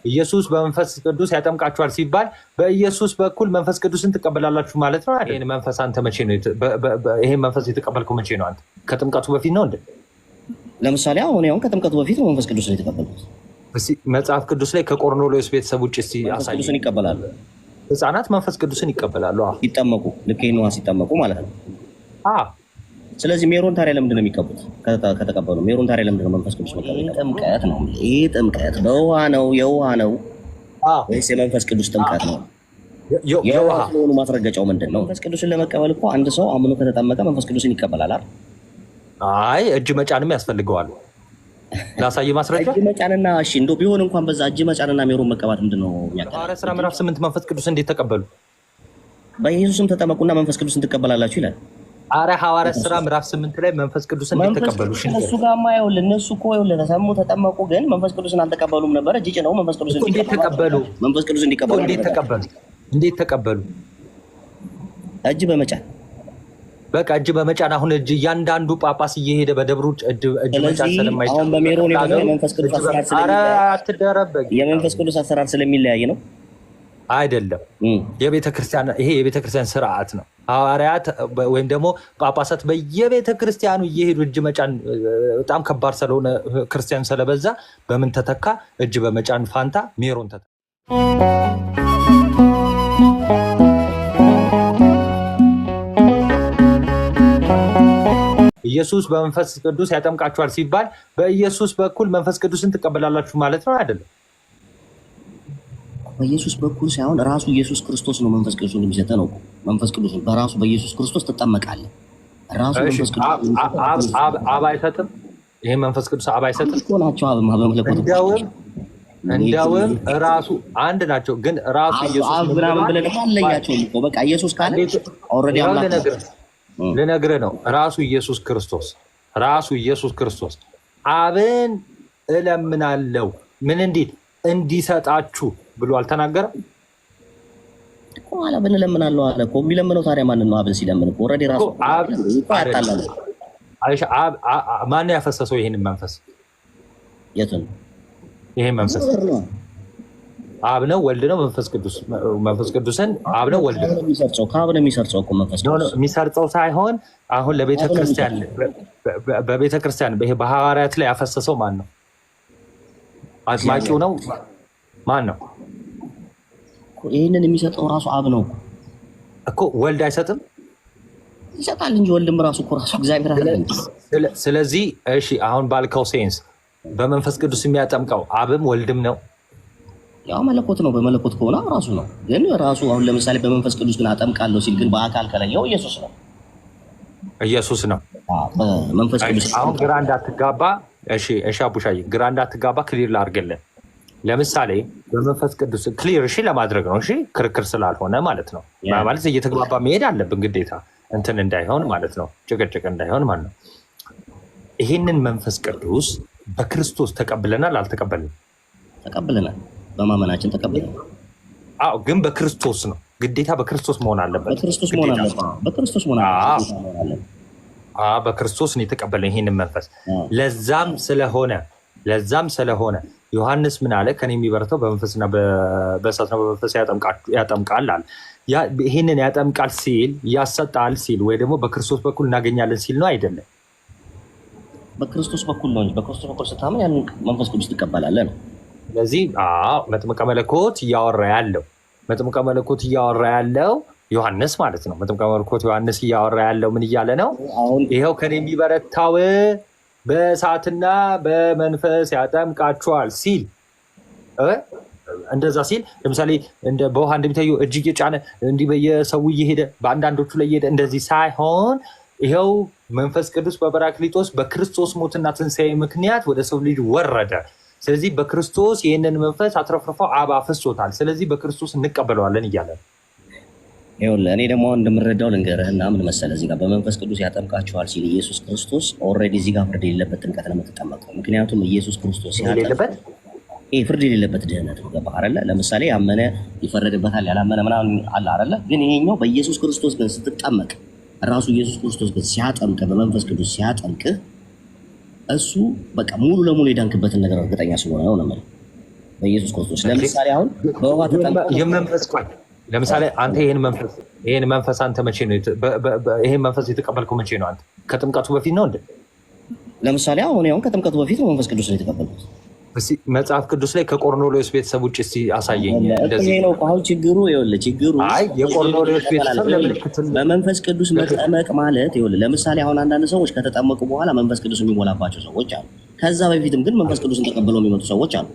ኢየሱስ በመንፈስ ቅዱስ ያጠምቃችኋል ሲባል በኢየሱስ በኩል መንፈስ ቅዱስን ትቀበላላችሁ ማለት ነው አይደል? ይሄን መንፈስ አንተ መቼ ነው ይሄን መንፈስ የተቀበልከው? መቼ ነው? አንተ ከጥምቀቱ በፊት ነው እንዴ? ለምሳሌ አሁን ከጥምቀቱ በፊት መንፈስ ቅዱስን የተቀበልኩት። እስቲ መጽሐፍ ቅዱስ ላይ ከቆርኔሌዎስ ቤተሰብ ውጭ እስቲ አሳይ። ቅዱስን ይቀበላሉ። ህፃናት መንፈስ ቅዱስን ይቀበላሉ። ይጠመቁ፣ ልክ ነው ሲጠመቁ ማለት ነው። ስለዚህ ሜሮን ታዲያ ለምንድን ነው የሚቀቡት? ከተቀበሉ ሜሮን ታዲያ ለምንድን ነው መንፈስ ቅዱስ መቀበል? ጥምቀት ነው። ይሄ ጥምቀት በውሃ ነው። የውሃ ነው ወይስ የመንፈስ ቅዱስ ጥምቀት ነው? የውሃ ስለሆኑ ማስረገጫው ምንድን ነው? መንፈስ ቅዱስን ለመቀበል እኮ አንድ ሰው አምኖ ከተጠመቀ መንፈስ ቅዱስን ይቀበላል አይደል? አይ እጅ መጫንም ያስፈልገዋል። ላሳይ ማስረጃ። እጅ መጫንና እሺ እንደው ቢሆን እንኳን በዛ እጅ መጫንና ሜሮን መቀባት ምንድን ነው የሚያቀርበው? ሐዋርያት ሥራ ምዕራፍ 8 መንፈስ ቅዱስ እንዴት ተቀበሉ? በኢየሱስም ተጠመቁና መንፈስ ቅዱስን ትቀበላላችሁ ይላል። አረ ሐዋርያት ሥራ ምዕራፍ 8 ላይ መንፈስ ቅዱስን እንዴት ተቀበሉ? እሱ ጋማ ይኸውልህ እነሱ እኮ ይኸውልህ ተሰሙ ተጠመቁ፣ ግን መንፈስ ቅዱስን አልተቀበሉም ነበር። እጅ ጭነው መንፈስ ቅዱስን እንዴት ተቀበሉ? መንፈስ ቅዱስን እንዲቀበሉ እንዴት ተቀበሉ? እጅ በመጫን በቃ እጅ በመጫን። አሁን እጅ እያንዳንዱ ጳጳስ እየሄደ በደብሩ እጅ መጫን ስለማይቻል አሁን በሜሮን የመንፈስ ቅዱስ አሰራር አትደረበግ። የመንፈስ ቅዱስ አሰራር ስለሚለያይ ነው አይደለም። ይሄ የቤተ ክርስቲያን ስርዓት ነው። ሐዋርያት ወይም ደግሞ ጳጳሳት በየቤተ ክርስቲያኑ እየሄዱ እጅ መጫን በጣም ከባድ ስለሆነ ክርስቲያን ስለበዛ በምን ተተካ? እጅ በመጫን ፋንታ ሜሮን ተተካ። ኢየሱስ በመንፈስ ቅዱስ ያጠምቃችኋል ሲባል በኢየሱስ በኩል መንፈስ ቅዱስን ትቀበላላችሁ ማለት ነው አይደለም? በኢየሱስ በኩል ሳይሆን ራሱ ኢየሱስ ክርስቶስ ነው መንፈስ ቅዱስን የሚሰጠው ነው። መንፈስ ቅዱስን በራሱ በኢየሱስ ክርስቶስ ትጠመቃለህ። ራሱ መንፈስ ቅዱስ አብ አይሰጥም። ይሄ መንፈስ ቅዱስ አብ አይሰጥም እኮ ናቸው። አብ በመለኮት እንደውም ራሱ አንድ ናቸው። ግን ራሱ ኢየሱስ አብ ምናምን ብለህ ደግሞ አለያቸውም እኮ በቃ ኢየሱስ ካለ ኦልሬዲ አምላክ ልነግርህ ነው። ራሱ ኢየሱስ ክርስቶስ አብን እለምናለሁ ምን እንዲሰጣችሁ ብሎ አልተናገረም እኮ። አብን እለምናለሁ አለ እኮ። የሚለምነው ታዲያ ማንን ነው? አብን ሲለምን እኮ ኦልሬዲ ራሱ ያጣላል። ማነው ያፈሰሰው ይሄንን መንፈስ? የቱን? ይሄን መንፈስ አብ ነው ወልድ ነው መንፈስ ቅዱስ? መንፈስ ቅዱስን አብ ነው ወልድ ነው የሚሰርጸው? ከአብ ነው የሚሰርጸው እኮ መንፈስ ቅዱስ። የሚሰርጸው ሳይሆን አሁን በቤተክርስቲያን በሐዋርያት ላይ ያፈሰሰው ማን ነው? አጥማቂው ነው? ማን ነው? ይህንን የሚሰጠው ራሱ አብ ነው እኮ። ወልድ አይሰጥም? ይሰጣል እንጂ ወልድም ራሱ እኮ ራሱ እግዚአብሔር አለ። ስለዚህ እሺ አሁን ባልከው ሴንስ በመንፈስ ቅዱስ የሚያጠምቀው አብም ወልድም ነው? ያው መለኮት ነው። በመለኮት ከሆነ ራሱ ነው። ግን ራሱ አሁን ለምሳሌ በመንፈስ ቅዱስ ግን አጠምቃለሁ ሲል ግን በአካል ከለየው ኢየሱስ ነው። በመንፈስ ቅዱስ አሁን ግራ እንዳትጋባ። እሺ አቡሻዬ ግራ እንዳትጋባ ክሊር ላድርግልህ። ለምሳሌ በመንፈስ ቅዱስ ክሊር ለማድረግ ነው። ክርክር ስላልሆነ ማለት ነው። ማለት እየተግባባ መሄድ አለብን ግዴታ፣ እንትን እንዳይሆን ማለት ነው፣ ጭቅጭቅ እንዳይሆን ማለት ነው። ይህንን መንፈስ ቅዱስ በክርስቶስ ተቀብለናል አልተቀበልንም? ተቀብለናል። በማመናችን ተቀብለናል። አዎ፣ ግን በክርስቶስ ነው ግዴታ። በክርስቶስ መሆን አለበት። በክርስቶስ ነው የተቀበለን ይህንን መንፈስ። ለዛም ስለሆነ ዮሐንስ ምን አለ? ከኔ የሚበረታው በመንፈስና በእሳትና በመንፈስ ያጠምቃል አለ። ይህንን ያጠምቃል ሲል ያሰጣል ሲል ወይ ደግሞ በክርስቶስ በኩል እናገኛለን ሲል ነው አይደለም? በክርስቶስ በኩል ነው እንጂ በክርስቶስ በኩል ስታምን ያን መንፈስ ቅዱስ ትቀበላለህ ነው። ስለዚህ መጥምቀ መለኮት እያወራ ያለው ዮሐንስ ማለት ነው። መጥምቀ መለኮት ዮሐንስ እያወራ ያለው ምን እያለ ነው? ይኸው ከኔ የሚበረታው በእሳትና በመንፈስ ያጠምቃችኋል ሲል እንደዛ ሲል ለምሳሌ በውሃ እንደሚታየው እጅ እየጫነ እንዲህ በየሰው እየሄደ በአንዳንዶቹ ላይ እየሄደ እንደዚህ ሳይሆን ይኸው መንፈስ ቅዱስ በጰራቅሊጦስ በክርስቶስ ሞትና ትንሣኤ ምክንያት ወደ ሰው ልጅ ወረደ። ስለዚህ በክርስቶስ ይህንን መንፈስ አትረፍርፈው አብ አፍስሶታል። ስለዚህ በክርስቶስ እንቀበለዋለን እያለ ነው። ይኸውልህ እኔ ደግሞ እንደምረዳው ልንገርህ እና ምን መሰለህ፣ እዚህ ጋር በመንፈስ ቅዱስ ያጠምቃችኋል ሲል ኢየሱስ ክርስቶስ ኦልሬዲ እዚህ ጋር ፍርድ የሌለበት ጥምቀት ነው የምትጠመቀው። ምክንያቱም ኢየሱስ ክርስቶስ ፍርድ የሌለበት ድህነት ነው። ገባህ አይደለ? ለምሳሌ ያመነ ይፈረድበታል፣ ያላመነ ምናምን አለ አይደለ? ግን ይሄኛው በኢየሱስ ክርስቶስ ግን ስትጠመቅ ራሱ ኢየሱስ ክርስቶስ ግን ሲያጠምቅህ በመንፈስ ቅዱስ ሲያጠምቅህ እሱ በቃ ሙሉ ለሙሉ የዳንክበትን ነገር እርግጠኛ ስለሆነ ነው። በኢየሱስ ክርስቶስ። ለምሳሌ አሁን በውሃ ተጠምቀው የመንፈስ ቆይ ለምሳሌ አንተ ይሄን መንፈስ አንተ መቼ ነው ይሄን መንፈስ የተቀበልከው? መቼ ነው? አንተ ከጥምቀቱ በፊት ነው እንዴ? ለምሳሌ አሁን ከጥምቀቱ በፊት ነው መንፈስ ቅዱስ ነው የተቀበልኩት። እስቲ መጽሐፍ ቅዱስ ላይ ከቆርኔሌዎስ ቤተሰብ ውጭ እስቲ አሳየኝ። እንደዚህ ነው አሁን ችግሩ። ችግሩ አይ የቆርኔሌዎስ ቤተሰብ ለምልክት በመንፈስ ቅዱስ መጠመቅ ማለት ለምሳሌ አሁን አንዳንድ ሰዎች ከተጠመቁ በኋላ መንፈስ ቅዱስ የሚሞላባቸው ሰዎች አሉ። ከዛ በፊትም ግን መንፈስ ቅዱስን ተቀብለው የሚመጡ ሰዎች አሉ።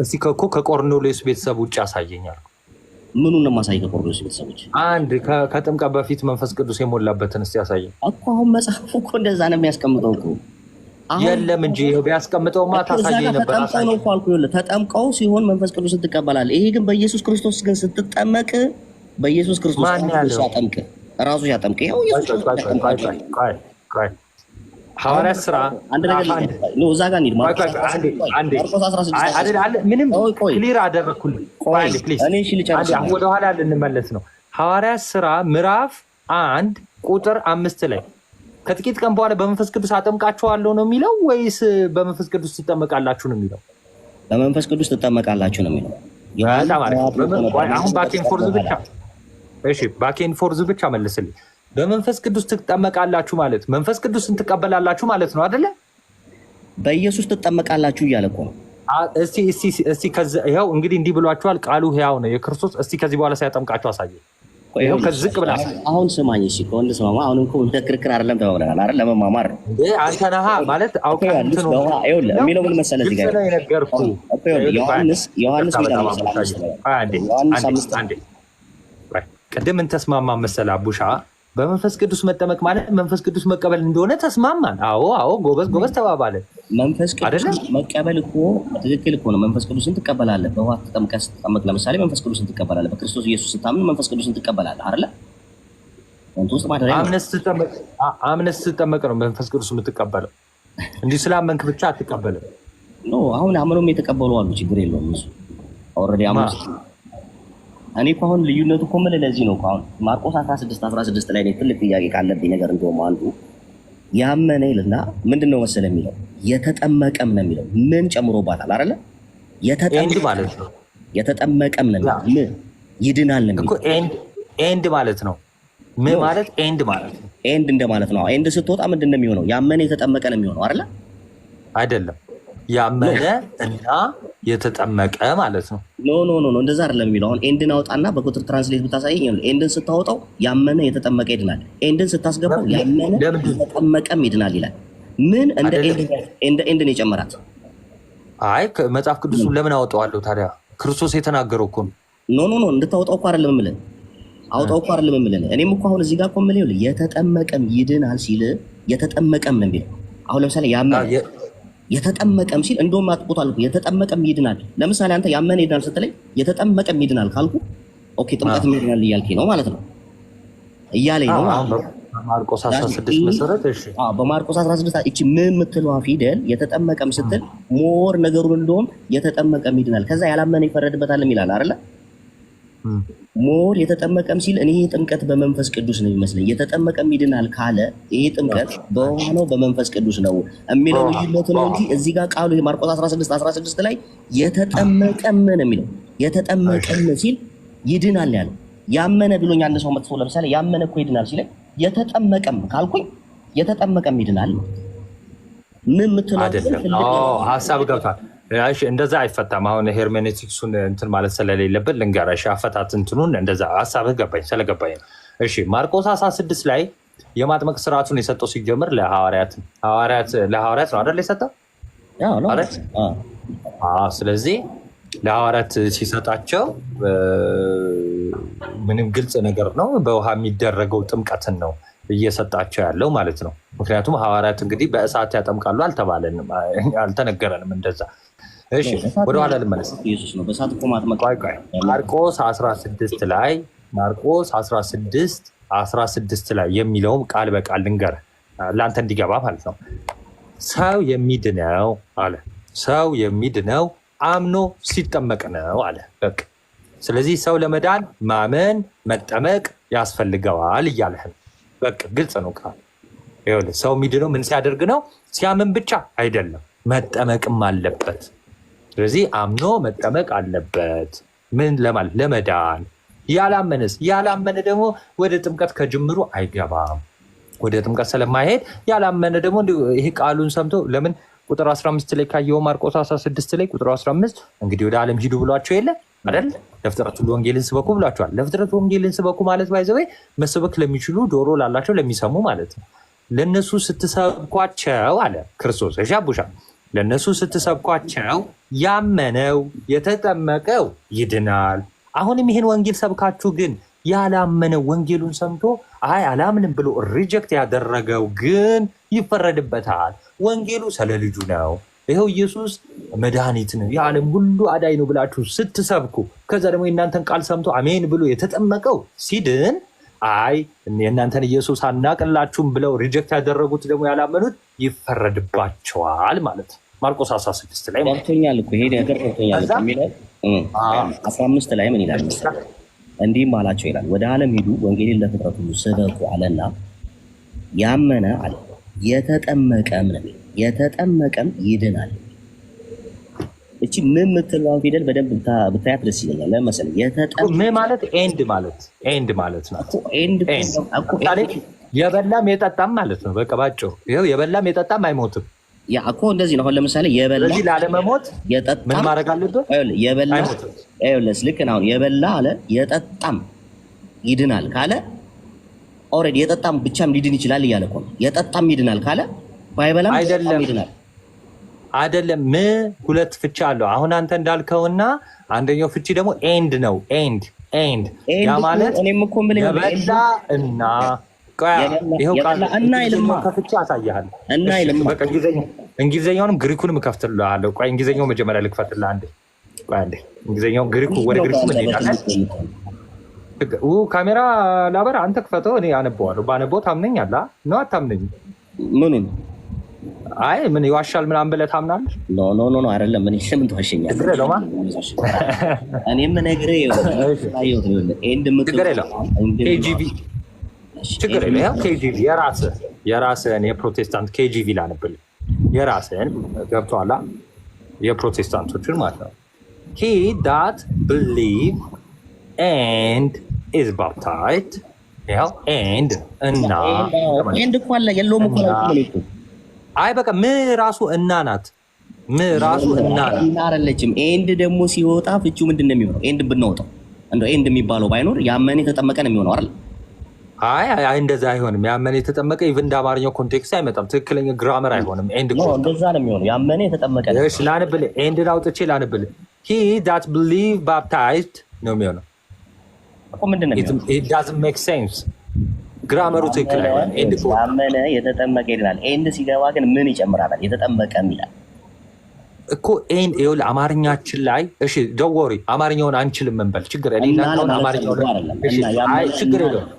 እስቲ ከቆርኔሌዎስ ቤተሰብ ውጭ አሳየኛል። ምኑን ነው የማሳይ? ከቆርኔሌዎስ ቤተሰቦች አንድ ከጥምቀት በፊት መንፈስ ቅዱስ የሞላበትን እስቲ አሳየኝ እኮ። አሁን መጽሐፉ እኮ እንደዛ ነው የሚያስቀምጠው እኮ። የለም እንጂ ቢያስቀምጠውማ ታሳየኝ ነበር። ተጠምቀው ነው እኮ አልኩህ። ተጠምቀው ሲሆን መንፈስ ቅዱስን ትቀበላለህ። ይሄ ግን በኢየሱስ ክርስቶስ ግን ስትጠመቅ በኢየሱስ ክርስቶስ ሲያጠምቅ ራሱ ሲያጠምቅ ይኸው ኢየሱስ ሐዋርያት ሥራ አንድ ነገር ነው። እዛ ጋር እንሂድ። ምንም ክሊር አደረኩልህ። ወደኋላ ልንመለስ ነው። ሐዋርያት ሥራ ምዕራፍ 1 ቁጥር 5 ላይ ከጥቂት ቀን በኋላ በመንፈስ ቅዱስ አጠምቃችኋለሁ ነው የሚለው ወይስ በመንፈስ ቅዱስ ትጠመቃላችሁ ነው የሚለው? በመንፈስ ቅዱስ ትጠመቃላችሁ ነው የሚለው። አሁን ባኬን ፎርዝ ብቻ መልስልኝ። በመንፈስ ቅዱስ ትጠመቃላችሁ ማለት መንፈስ ቅዱስን ትቀበላላችሁ ማለት ነው አይደለ? በኢየሱስ ትጠመቃላችሁ እያለ እኮ ነው። እስቲ ይኸው እንግዲህ እንዲህ ብሏችኋል፣ ቃሉ ሕያው ነው የክርስቶስ። እስቲ ከዚህ በኋላ ሲያጠምቃችሁ አሳየኝ። ይኸው ከዝቅ ብላ አሁን ስማኝ። እሺ ከወንድ ስማማ። አሁን እኮ እንደ ክርክር አይደለም ተባብለናል አይደል? ለመማማር ነው እንዴ? አንተ ነህ ማለት አውቀህ እንትን ነው የሚለው ምን መሰለህ? እዚህ ጋር ዮሐንስ ቅድም እንተስማማ መሰለህ አቡሻ። በመንፈስ ቅዱስ መጠመቅ ማለት መንፈስ ቅዱስ መቀበል እንደሆነ ተስማማን። አዎ ጎበዝ ተባባለን። መንፈስ ቅዱስ መቀበል እኮ ትክክል እኮ ነው። መንፈስ ቅዱስን ትቀበላለህ። በውሃ ተጠምቀህ ስትጠመቅ ለምሳሌ መንፈስ ቅዱስን ትቀበላለህ። በክርስቶስ ኢየሱስ ስታምን መንፈስ ቅዱስን ትቀበላለህ አይደለ? አምነህ ስትጠመቅ ነው መንፈስ ቅዱስ የምትቀበለው። እንዲህ ስላመንክ ብቻ አትቀበልም። አሁን አምነውም የተቀበሉ አሉ። ችግር የለውም እሱ ኦልሬዲ አምነው። እኔ እኮ አሁን ልዩነቱ እኮ ምን ለዚህ ነው። አሁን ማርቆስ 16 ላይ ትልቅ ጥያቄ ካለብኝ ነገር እንደውም አንዱ ያመነ ይልና ምንድነው መሰለህ የሚለው የተጠመቀም ነው የሚለው። ምን ጨምሮባታል አይደለ? የተጠመቀም ነው ምን ይድናል ነው የሚለው። ኤንድ ማለት ነው። ምን ማለት ኤንድ ማለት ነው? ኤንድ እንደማለት ነው። ኤንድ ስትወጣ ምንድን ነው የሚሆነው? ያመነ የተጠመቀ ነው የሚሆነው አይደለ? አይደለም፣ ያመነ እና የተጠመቀ ማለት ነው። ኖ እንደዛ አይደለም የሚለው። አሁን ኤንድን አውጣና በቁጥር ትራንስሌት ብታሳየኝ ኤንድን ስታወጣው ያመነ የተጠመቀ ይድናል፣ ኤንድን ስታስገባው ያመነ የተጠመቀም ይድናል ይላል። ምን እንደ ኤንድን የጨመራት? አይ መጽሐፍ ቅዱሱን ለምን አወጣዋለሁ ታዲያ? ክርስቶስ የተናገረው እኮ ነው። ኖ እንድታወጣው እኮ አይደለም የምልህ፣ አውጣው እኮ አይደለም የምልህ። እኔም እኮ አሁን እዚህ ጋር እኮ የምልህ የተጠመቀም ይድናል ሲል የተጠመቀም ነው የሚለው። አሁን ለምሳሌ ያመነ የተጠመቀም ሲል እንደውም አጥቆታል። የተጠመቀም ይድናል። ለምሳሌ አንተ ያመነ ይድናል ስትለኝ የተጠመቀም ይድናል ካልኩ ኦኬ ጥምቀትም ይድናል እያልከኝ ነው ማለት ነው እያለኝ ነው። በማርቆስ 16 መሰረት እሺ፣ በማርቆስ 16 እቺ ምን የምትለዋ ፊደል የተጠመቀም ስትል ሞር ነገሩን እንደውም የተጠመቀም ይድናል ከዛ ያላመነ ይፈረድበታል ይላል አይደለ? ሞር የተጠመቀም ሲል እኔ ጥምቀት በመንፈስ ቅዱስ ነው የሚመስለኝ። የተጠመቀም ይድናል ካለ ይሄ ጥምቀት በውሃ ነው በመንፈስ ቅዱስ ነው የሚለው ልዩነት ነው እንጂ እዚህ ጋር ቃሉ የማርቆስ 16 ላይ የተጠመቀም ነው የሚለው። የተጠመቀም ሲል ይድናል ያለው። ያመነ ብሎኝ አንድ ሰው መጥቶ ለምሳሌ ያመነ እኮ ይድናል ሲለኝ የተጠመቀም ካልኩኝ የተጠመቀም ይድናል ምን ምትለው አይደለም። ሐሳብ ገብቷል። እሺ እንደዛ አይፈታም። አሁን ሄርሜኔቲክሱን እንትን ማለት ስለሌለበት ልንገርሽ፣ አፈታት እንትኑን እንደዛ ሐሳብህ ገባኝ ስለገባኝ ነው። እሺ ማርቆስ 16 ላይ የማጥመቅ ስርዓቱን የሰጠው ሲጀምር ለሐዋርያት ነው አይደል የሰጠው? ስለዚህ ለሐዋርያት ሲሰጣቸው ምንም ግልጽ ነገር ነው። በውሃ የሚደረገው ጥምቀትን ነው እየሰጣቸው ያለው ማለት ነው። ምክንያቱም ሐዋርያት እንግዲህ በእሳት ያጠምቃሉ አልተባለንም፣ አልተነገረንም እንደዛ። እሺ ወደኋላ ልመለስ። ማርቆስ 16 ላይ የሚለውም ቃል በቃል ልንገርህ ለአንተ እንዲገባ ማለት ነው። ሰው የሚድነው አለ ሰው የሚድነው አምኖ ሲጠመቅ ነው አለ። በቃ ስለዚህ ሰው ለመዳን ማመን መጠመቅ ያስፈልገዋል እያለህ ነው። በቃ ግልጽ ነው ቃል። ይኸውልህ ሰው የሚድነው ምን ሲያደርግ ነው? ሲያምን ብቻ አይደለም፣ መጠመቅም አለበት። ስለዚህ አምኖ መጠመቅ አለበት። ምን ለማለት ለመዳን። ያላመነ ደግሞ ወደ ጥምቀት ከጅምሩ አይገባም። ወደ ጥምቀት ስለማይሄድ ያላመነ ደግሞ ይሄ ቃሉን ሰምቶ ለምን ቁጥር 15 ላይ ካየው ማርቆስ 16 ላይ ቁጥር 15 እንግዲህ ወደ ዓለም ሂዱ ብሏቸው የለ አይደል? ለፍጥረት ሁሉ ወንጌልን ስበኩ ብሏቸዋል። ለፍጥረት ወንጌልን ስበኩ ማለት ባይዘው መስበክ ለሚችሉ ጆሮ ላላቸው ለሚሰሙ ማለት ነው። ለነሱ ስትሰብኳቸው አለ ክርስቶስ ሻቡሻ ለነሱ ስትሰብኳቸው ያመነው የተጠመቀው ይድናል። አሁንም ይሄን ወንጌል ሰብካችሁ ግን ያላመነው ወንጌሉን ሰምቶ አይ አላምንም ብሎ ሪጀክት ያደረገው ግን ይፈረድበታል። ወንጌሉ ስለ ልጁ ነው። ይኸው ኢየሱስ መድኃኒት ነው፣ የዓለም ሁሉ አዳኝ ነው ብላችሁ ስትሰብኩ ከዛ ደግሞ የእናንተን ቃል ሰምቶ አሜን ብሎ የተጠመቀው ሲድን አይ የእናንተን ኢየሱስ አናቅላችሁም ብለው ሪጀክት ያደረጉት ደግሞ ያላመኑት ይፈረድባቸዋል ማለት ነው። ማርቆስ 16 ላይ ገብቶኛል እኮ ይሄ ነገር ገብቶኛል። 15 ላይ ምን ይላል? እንዲህም አላቸው ይላል፣ ወደ ዓለም ሂዱ ወንጌልን ለፍጥረት ሁሉ ስበኩ አለና ያመነ አለ የተጠመቀም ነው የተጠመቀም ይድናል። እቺ ምን የምትለዋን ፊደል በደንብ ብታያት ደስ ይለኛል። ለምሳሌ ምን ማለት ኤንድ ማለት ነው። የበላም የጠጣም ማለት ነው። በቃ ባጭሩ ይኸው የበላም የጠጣም አይሞትም። ያ እኮ እንደዚህ ነው። አሁን ለምሳሌ የበላ ላለመሞት የጠጣ ምን ማድረግ አለበት? የበላ አይውለስ ልክ ነው። የበላ አለ የጠጣም ይድናል ካለ ኦልሬዲ የጠጣም ብቻም ሊድን ይችላል እያለ እኮ ነው። የጠጣም ይድናል ካለ ባይበላም ይድናል አይደለም። ሁለት ፍቺ አለው። አሁን አንተ እንዳልከውና አንደኛው ፍቺ ደግሞ ኤንድ ነው። ኤንድ ያ ማለት እኔም እኮ ምን የበላ እና ይሄው ቃል እና ይልማ ከፍቺ አሳያለሁ እና ይልማ በቃ እንግሊዘኛውንም ግሪኩንም እከፍትልሃለሁ። ቆይ እንግሊዘኛው መጀመሪያ ልክፈትልህ አንዴ። ቆይ አንዴ እንግሊዘኛው ግሪኩ ወደ ግሪኩ ምን ይላል? ካሜራ ላበራ አንተ ክፈተው፣ እኔ አነበዋለሁ። ባነበው ታምነኛለህ ነው አታምነኝ? ምኑን? አይ ምን ይዋሻል ምናምን ብለህ ታምናለህ? ኖ አይደለም። ምን ለምን ትዋሸኛለህ? እኔም ነግሬህ ኤንድ ኬጂቪ ችግር የለም። ኬጂቪ የራስህን የፕሮቴስታንት ኬጂቪ ላነብልህ። የራስህን ገብቶሃል? የፕሮቴስታንቶችን ማለት ነው። he that believe and is baptized ያው ኤንድ እና እኮ አለ የለውም እኮ ነው። አይ በቃ ራሱ እና ናት። ራሱ እና አይደለችም። ኤንድ ደግሞ ሲወጣ ፍቹ ምንድን ነው የሚሆነው? ኤንድ ብናወጣው እንደው ኤንድ የሚባለው ባይኖር ያመነ የተጠመቀ ነው የሚሆነው አይደል? አይ እንደዛ አይሆንም። ያመነ የተጠመቀ ኢቭን እንደ አማርኛው ኮንቴክስት አይመጣም። ትክክለኛ ግራመር አይሆንም። ኤንድ ነው እንደዛ ነው የሚሆነው። ያመነ የተጠመቀ ነው። እሺ ላንብልህ። ኤንድ ላውጥቼ ላንብልህ። he that believe baptized ነው የሚሆነው እኮ ምንድን ነው የሚሆነው? it doesn't make sense። ግራመሩ ትክክል አይሆንም። ኤንድ ያመነ የተጠመቀ ይላል። ኤንድ ሲገባ ግን ምን ይጨምራል? የተጠመቀ ይላል እኮ ኤንድ ይኸውልህ አማርኛችን ላይ እሺ ዶንት ወሪ አማርኛውን አንችልም እንበል ችግር የለም። አማርኛውን አይ ችግር የለውም።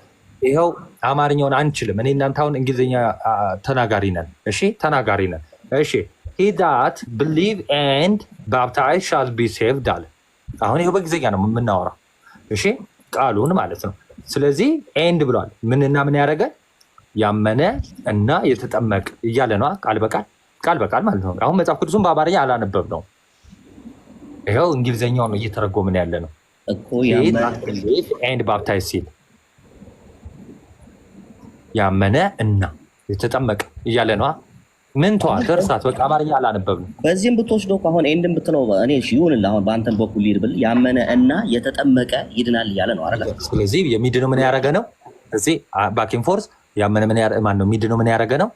ይኸው አማርኛውን አንችልም። እኔ እናንተ አሁን እንግሊዝኛ ተናጋሪ ነን። እሺ ተናጋሪ ነን። እሺ he that believe and baptize shall be saved አለ። አሁን ይኸው በእንግሊዝኛ ነው የምናወራው። እሺ ቃሉን ማለት ነው። ስለዚህ ኤንድ ብሏል። ምንና ምን ያደረገ ያመነ እና የተጠመቀ እያለ ነው። ቃል በቃል ማለት ነው። አሁን መጽሐፍ ቅዱስን በአማርኛ አላነበብ ነው። ይኸው እንግሊዝኛውን እየተረጎምን ያለ ነው እኮ ኤንድ ባፕታይዝ ሲል ያመነ እና የተጠመቀ እያለ ነው። ምን ተዋል ደርሳት በቃ አማርኛ አላነበብንም። በዚህም ብትወስደው አሁን ኤንድን ብትለው እኔ ይሁንልህ። አሁን በአንተን በኩል ይሄድ ብል ያመነ እና የተጠመቀ ይድናል እያለ ነው አይደል? ስለዚህ የሚድነው ምን ያደረገ ነው? እዚህ ባኪንግ ፎርስ ያመነ ምን ያደረገ ማን ነው? የሚድነው ምን ያደረገ ነው?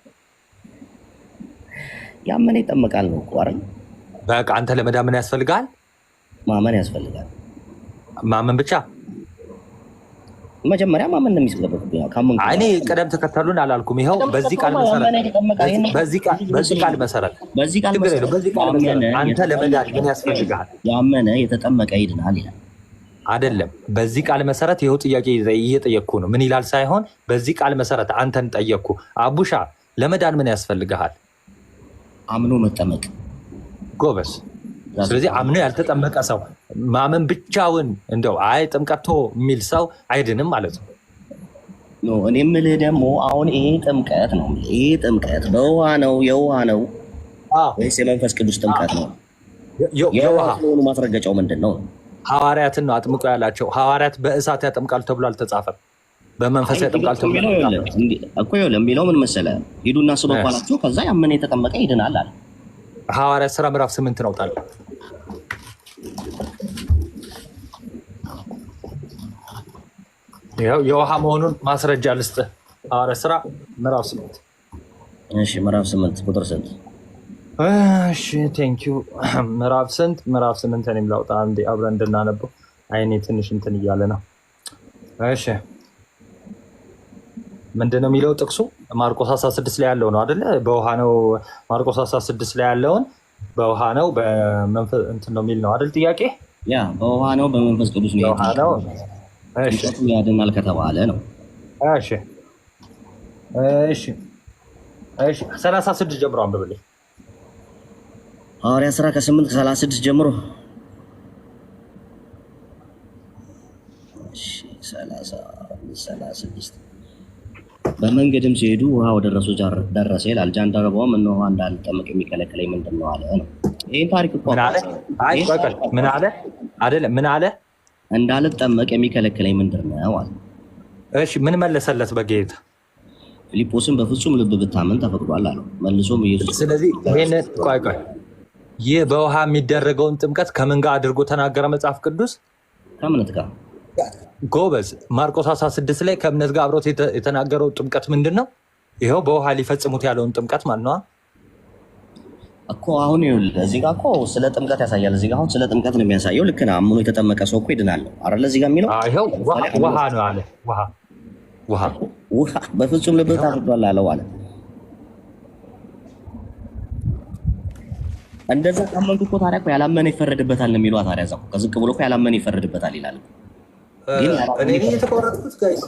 ያመነ ይጠመቃል ነው እኮ አይደል? በቃ አንተ ለመዳን ምን ያስፈልጋል? ማመን ያስፈልጋል። ማመን ብቻ መጀመሪያ ማመን ነው የሚስለበት። እኔ ቅደም ተከተሉን አላልኩም። ይኸው በዚህ ቃል መሰረት አንተ ለመዳን ምን ያስፈልጋል? ያመነ የተጠመቀ ይድናል ይላል አይደለም? በዚህ ቃል መሰረት ይኸው ጥያቄ እየጠየቅኩ ነው። ምን ይላል ሳይሆን በዚህ ቃል መሰረት አንተን ጠየቅኩ። አቡሻ ለመዳን ምን ያስፈልግሃል? አምኖ መጠመቅ። ጎበስ። ስለዚህ አምኖ ያልተጠመቀ ሰው ማመን ብቻውን እንደው አይ ጥምቀቶ የሚል ሰው አይድንም ማለት ነው። እኔ የምልህ ደግሞ አሁን ይሄ ጥምቀት ነው። ይሄ ጥምቀት በውሃ ነው የውሃ ነው ወይስ የመንፈስ ቅዱስ ጥምቀት ነው? የውሃ ስለሆኑ ማስረገጫው ምንድን ነው? ሐዋርያትን ነው አጥምቆ ያላቸው። ሐዋርያት በእሳት ያጠምቃል ተብሎ አልተጻፈም። በመንፈስ ያጠምቃል ተብሎ እኮ ይኸውልህ የሚለው ምን መሰለህ? ሂዱና ስበኩ አላቸው። ከዛ ያመነ የተጠመቀ ይድናል አለ። ሐዋርያት ሥራ ምዕራፍ 8 ነው ጣል። ይኸው የውሃ መሆኑን ማስረጃ ልስጥህ። ሐዋርያት ሥራ ምዕራፍ 8። እሺ ምዕራፍ 8 ቁጥር ስንት? እሺ ቴንኪው። ምዕራፍ ስንት? ምዕራፍ 8 እኔም ላውጣ አንዴ አብረን እንድናነበው። አይኔ ትንሽ እንትን እያለ ነው። እሺ ምንድነው የሚለው ጥቅሱ? ማርቆስ 16 ላይ ያለው ነው አይደለ? በውሃ ነው። ማርቆስ 16 ላይ ያለውን በውሃ ነው በመንፈስ እንትን ነው የሚል ነው አይደል? ጥያቄ ያ በውሃ ነው በመንፈስ ቅዱስ ነው ያለው። እሺ ያድናል ከተባለ ነው። እሺ እሺ እሺ 36 ጀምሮ አንብብልኝ። ሐዋርያት ሥራ ከ8 ከ36 ጀምሮ። እሺ 36 በመንገድም ሲሄዱ ውሃ ወደ እርሱ ደረሰ ይላል። ጃንደረባውም እነሆ እንዳልጠመቅ የሚከለክለኝ ምንድን ነው አለ ነው። ይህን ታሪክ እኮ ምን አለ አይደለም? ምን አለ? እንዳልጠመቅ የሚከለክለኝ ምንድን ነው አለ። እሺ ምን መለሰለት በጌታ? ፊልጶስን በፍጹም ልብ ብታመን ተፈቅዷል አለው። መልሶም ኢየሱስ ስለዚህ ይሄን ቆይ ይህ በውሃ የሚደረገውን ጥምቀት ከምን ጋር አድርጎ ተናገረ መጽሐፍ ቅዱስ? ከእምነት ጋር ጎበዝ። ማርቆስ 16 ላይ ከእምነት ጋር አብሮት የተናገረው ጥምቀት ምንድን ነው? ይኸው በውሃ ሊፈጽሙት ያለውን ጥምቀት ማለት ነው እኮ። አሁን ይኸውልህ እዚህ ጋር እኮ ስለ ጥምቀት ያሳያል። እዚህ ጋር አሁን ስለ ጥምቀት ነው የሚያሳየው። ልክ ነህ። አምኖ የተጠመቀ ሰው እኮ ይድናል አይደል? እዚህ ጋር የሚለው ይኸው ውሃ ነው አለ። ውሃ በፍጹም ልብ ታፈቅዷል አለው አለ። እንደዛ ካመንኩ እኮ ታዲያ እኮ ያላመነ ይፈረድበታል ነው የሚለው። ታዲያ እዛው ከዝቅ ብሎ እኮ ያላመነ ይፈረድበታል ይላል። እኔ የተቋረጥኩት ጋይስ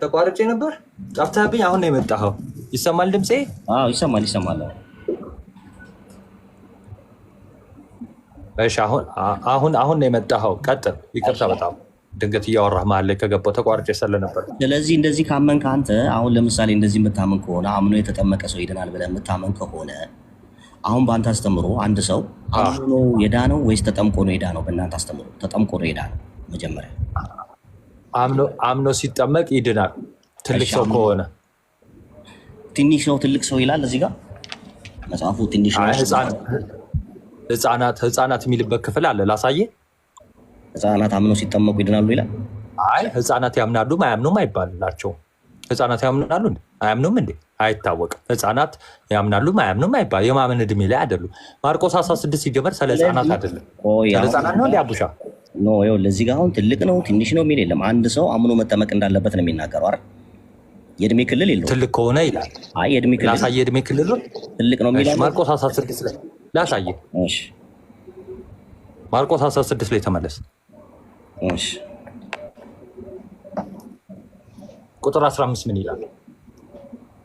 ተቋርጬ ነበር። ጠፍተህብኝ። አሁን ነው የመጣኸው። ይሰማል ድምፄ? አዎ ይሰማል። እሺ አሁን ነው የመጣኸው። ቀጥል። ይቅርታ በጣም ድንገት እያወራህ መሀል ላይ ከገባሁ ተቋርጬ ስለነበር። ስለዚህ እንደዚህ ካመንክ አንተ አሁን ለምሳሌ እንደዚህ የምታመን ከሆነ አምኖ የተጠመቀ ሰው ይድናል ብለህ የምታመን ከሆነ አሁን በአንተ አስተምሮ አንድ ሰው አምኖ የዳነው ወይስ ተጠምቆ ነው የዳነው? በእናንተ አስተምሮ ተጠምቆ ነው የዳነው። መጀመሪያ አምኖ ሲጠመቅ ይድናል። ትልቅ ሰው ከሆነ ትንሽ ነው ትልቅ ሰው ይላል እዚህ ጋር መጽሐፉ። ትንሽ ነው ህፃናት የሚልበት ክፍል አለ። ላሳየህ። ህፃናት አምኖ ሲጠመቁ ይድናሉ ይላል። አይ ህፃናት ያምናሉ አያምኑም አይባልላቸውም። ህፃናት ያምናሉ እንዴ? አያምኑም እንዴ? አይታወቅም። ህፃናት ያምናሉ አያምኑም አይባል። የማመን እድሜ ላይ አይደሉም። ማርቆስ 16 ሲጀመር ስለ ህፃናት አይደለም። ስለ ህፃናት ነው እንዲያቡሻ ኖ ይኸውልህ እዚህ ጋር አሁን ትልቅ ነው ትንሽ ነው የሚል የለም። አንድ ሰው አምኖ መጠመቅ እንዳለበት ነው የሚናገረው አይደል? የእድሜ ክልል የለውም። ትልቅ ከሆነ ይላል። አይ የእድሜ ክልል ላሳየህ። የእድሜ ክልል ትልቅ ነው የሚለው ማርቆስ 16 ላይ ላሳየህ። እሺ ማርቆስ 16 ላይ ተመለስ። እሺ ቁጥር 15 ምን ይላል?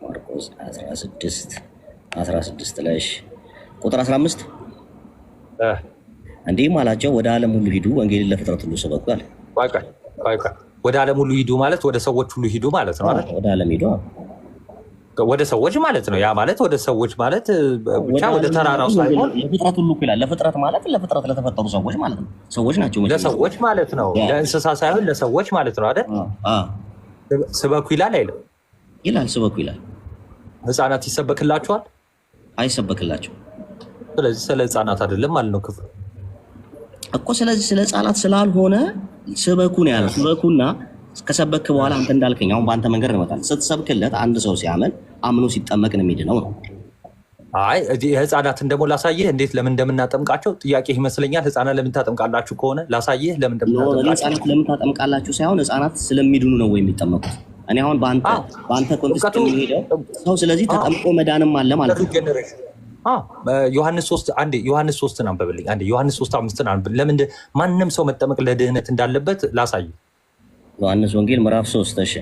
ማርቆስ 16 ላይ እሺ ቁጥር 15 እንዲህም አላቸው ወደ ዓለም ሁሉ ሂዱ፣ ወንጌልን ለፍጥረት ሁሉ ስበኩ አለ። ቆይ ወደ ዓለም ሁሉ ሂዱ ማለት ወደ ሰዎች ሁሉ ሂዱ ማለት ነው አይደል? ወደ ዓለም ሂዱ ወደ ሰዎች ማለት ነው። ያ ማለት ወደ ሰዎች ማለት ብቻ ወደ ተራራው ሳይሆን ለፍጥረት ሁሉ ይላል። ለፍጥረት ማለት ለፍጥረት ለተፈጠሩ ሰዎች ማለት ነው። ሰዎች ናቸው። ለሰዎች ማለት ነው። ለእንስሳ ሳይሆን ለሰዎች ማለት ነው አይደል? ስበኩ ይላል አይልም? ይላል። ስበኩ ይላል። ህፃናት ይሰበክላቸዋል? አይሰበክላቸው። ስለዚህ ስለ ህፃናት አይደለም ማለት ነው ክፍሉ እኮ። ስለዚህ ስለ ህፃናት ስላልሆነ ስበኩ ነው ያለው። ስበኩና ከሰበክ በኋላ አንተ እንዳልከኝ አሁን በአንተ መንገድ እንመጣለን። ስትሰብክለት አንድ ሰው ሲያመን አምኖ ሲጠመቅ ነው የሚድነው ነው። አይ ህፃናትን ደግሞ ላሳየህ እንዴት ለምን እንደምናጠምቃቸው ጥያቄ ይመስለኛል። ህፃናት ለምን ታጠምቃላችሁ ከሆነ ላሳየህ ለምን እንደምናጠምቃቸው። ህፃናት ለምን ታጠምቃላችሁ ሳይሆን ህፃናት ስለሚድኑ ነው ወይ የሚጠመቁት? እኔ አሁን በአንተ ኮንቴክስት የሚሄደው ሰው ስለዚህ ተጠምቆ መዳንም አለ ማለት ነው። ዮሐንስ 3 አንዴ ዮሐንስ 3 አንብብልኝ። አንዴ ዮሐንስ 3:5 አንብብ። ለምን ማንም ሰው መጠመቅ ለድህነት እንዳለበት ላሳየህ። ዮሐንስ ወንጌል ምዕራፍ 3 እሺ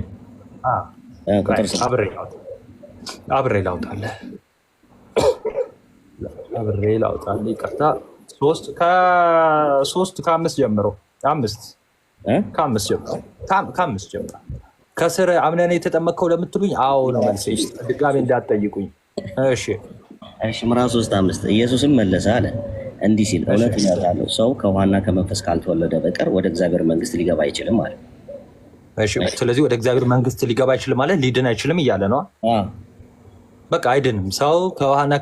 ቁጥር 6 አብሬ ላውጣለህ። ይቅርታ 3 ከ5 ጀምሮ 5 ጀምሮ ከስር አምነን የተጠመቅከው ለምትሉኝ አዎ ነው መልሴ። ድጋሜ እንዳትጠይቁኝ እሺ። እሺ ምዕራፍ 3:5 ኢየሱስም መለሰ አለ እንዲህ ሲል እውነት እላችኋለሁ ሰው ከውሃና ከመንፈስ ካልተወለደ በቀር ወደ እግዚአብሔር መንግስት ሊገባ አይችልም አለ። እሺ ስለዚህ ወደ እግዚአብሔር መንግስት ሊገባ አይችልም ማለት ሊድን አይችልም እያለ ነው። በቃ አይድንም ሰው ከውሃና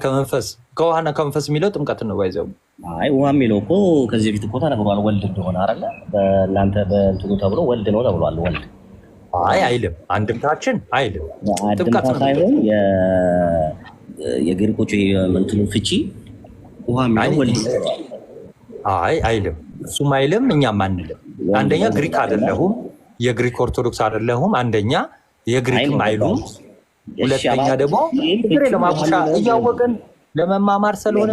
ከመንፈስ የሚለው ጥምቀትን ነው ባይዘው። አይ ውሃ የሚለው እኮ ከዚህ በፊት እኮ ተነግሯል ወልድ እንደሆነ አይደለ? በእናንተ በእንትኑ ተብሎ ወልድ ነው ተብሏል። ወልድ አይ አይልም፣ አንድምታችን አይልም። ጥምቀት ሳይሆን የግሪኮቹ የምንትኑ ፍቺ ውሃ የሚለው ወልድ ነው። አይ አይልም፣ እሱም አይልም፣ እኛም አንልም። አንደኛ ግሪክ አይደለሁም፣ የግሪክ ኦርቶዶክስ አይደለሁም። አንደኛ የግሪክም አይሉም። ሁለተኛ ደግሞ ፍቅሬ ለማቡሻ እያወቅን ለመማማር ስለሆነ